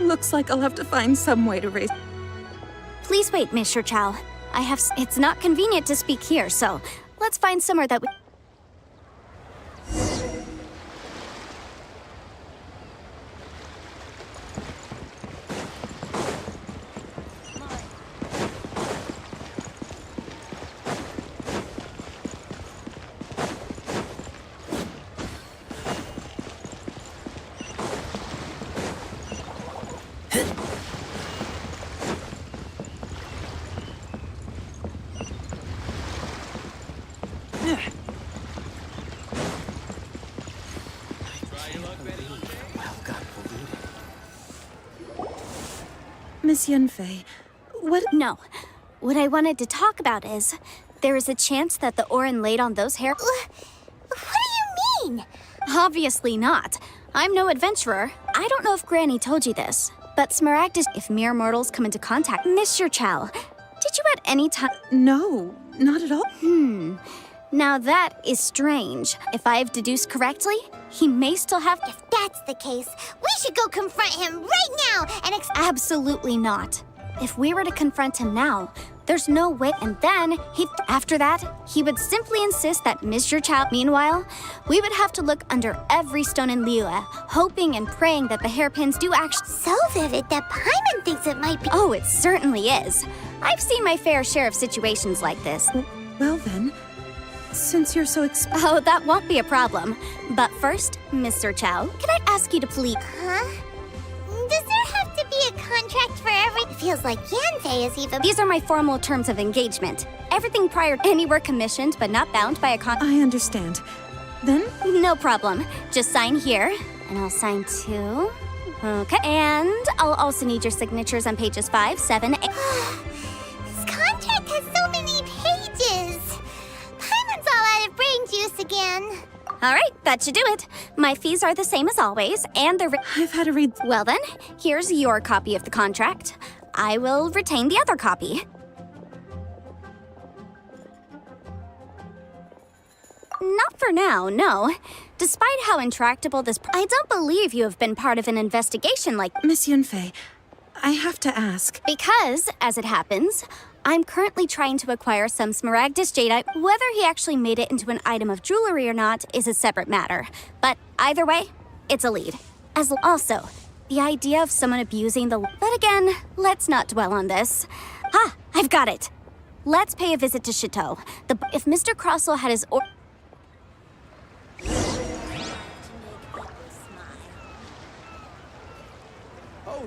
Looks like I'll have to find some way to raise... Please wait, Mr. Chow. It's not convenient to speak here, so... Let's find somewhere that we... Miss Yanfei, what? No. What I wanted to talk about is, there is a chance that the Orin laid on those hair. What do you mean? Obviously not. I'm no adventurer. I don't know if Granny told you this, but Smaragdus, if mere mortals come into contact, Mr. Chow, did you at any time? No, not at all. Now that is strange. If I've deduced correctly, he may still have. If that's the case, we should go confront him right now and Absolutely not. If we were to confront him now, there's no way. And then, after that, he would simply insist that Mr. Chow. Meanwhile, we would have to look under every stone in Liyue, hoping and praying that the hairpins do actually. So vivid that Paimon thinks it might be. Oh, it certainly is. I've seen my fair share of situations like this. Well then, since you're so Oh, that won't be a problem. But first, Mr. Chow, can I ask you to please... Huh? Does there have to be a contract for every... It feels like Yanfei is even... These are my formal terms of engagement. Everything prior anywhere commissioned but not bound by a I understand. Then? No problem. Just sign here, and I'll sign too. Okay. And I'll also need your signatures on pages 5, 7, 8. This contract has so many pages. Paimon's all out of brain juice again. All right, that should do it. My fees are the same as always, and the... I've had to read... Well then, here's your copy of the contract. I will retain the other copy. Not for now, no. Despite how intractable this... I don't believe you have been part of an investigation like... Miss Yanfei, I have to ask. Because, as it happens, I'm currently trying to acquire some Smaragdus jadeite. Whether he actually made it into an item of jewelry or not is a separate matter. But either way, it's a lead. Also, the idea of someone abusing the... But again, let's not dwell on this. Ah, I've got it. Let's pay a visit to Chateau. If Mr. Crossell had his... Oh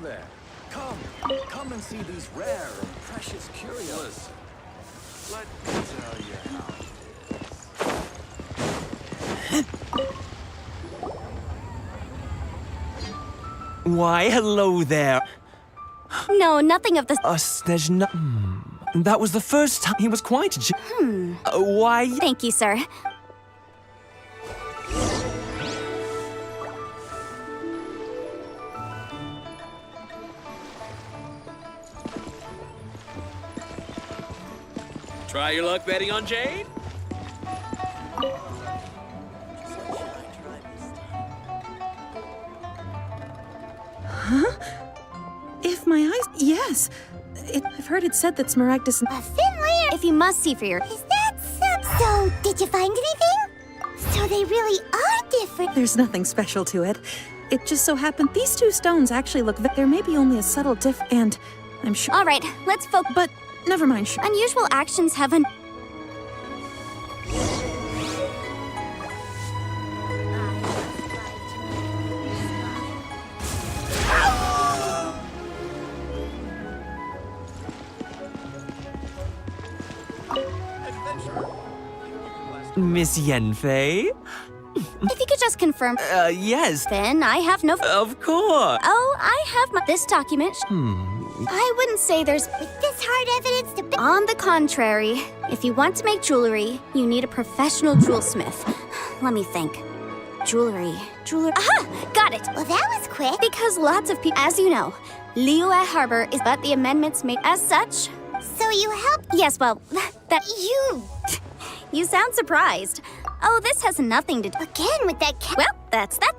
there. Come and see these rare and precious curios. Let me tell you how Why, hello there. No, nothing of the... There's no... That was the first time he was quite... Why... Thank you, sir. Try your luck betting on Jade? Huh? If my eyes... Yes. I've heard it said that Smaragdus... A thin layer... If you must see for your... Is that so, did you find anything? So they really are different. There's nothing special to it. It just so happened these two stones actually look... There may be only a subtle and I'm sure... All right, let's focus... But never mind. Unusual actions have an... Miss Yanfei? If you could just confirm... Yes. Then I have no... Of course. Oh, I have this document. I wouldn't say there's... With this hard evidence to... On the contrary, if you want to make jewelry, you need a professional jewelsmith. Let me think. Jewelry. Aha! Got it! Well, that was quick. Because lots of people... As you know, Liyue Harbor is but the amendments made as such. So you helped... Yes, well, that... You sound surprised. Oh, this has nothing to do... Again with that Well, that's that.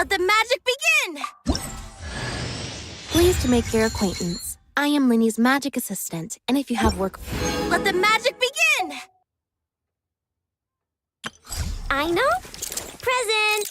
Let the magic begin! Pleased to make your acquaintance. I am Linny's magic assistant, and if you have work... Let the magic begin! I know. Present!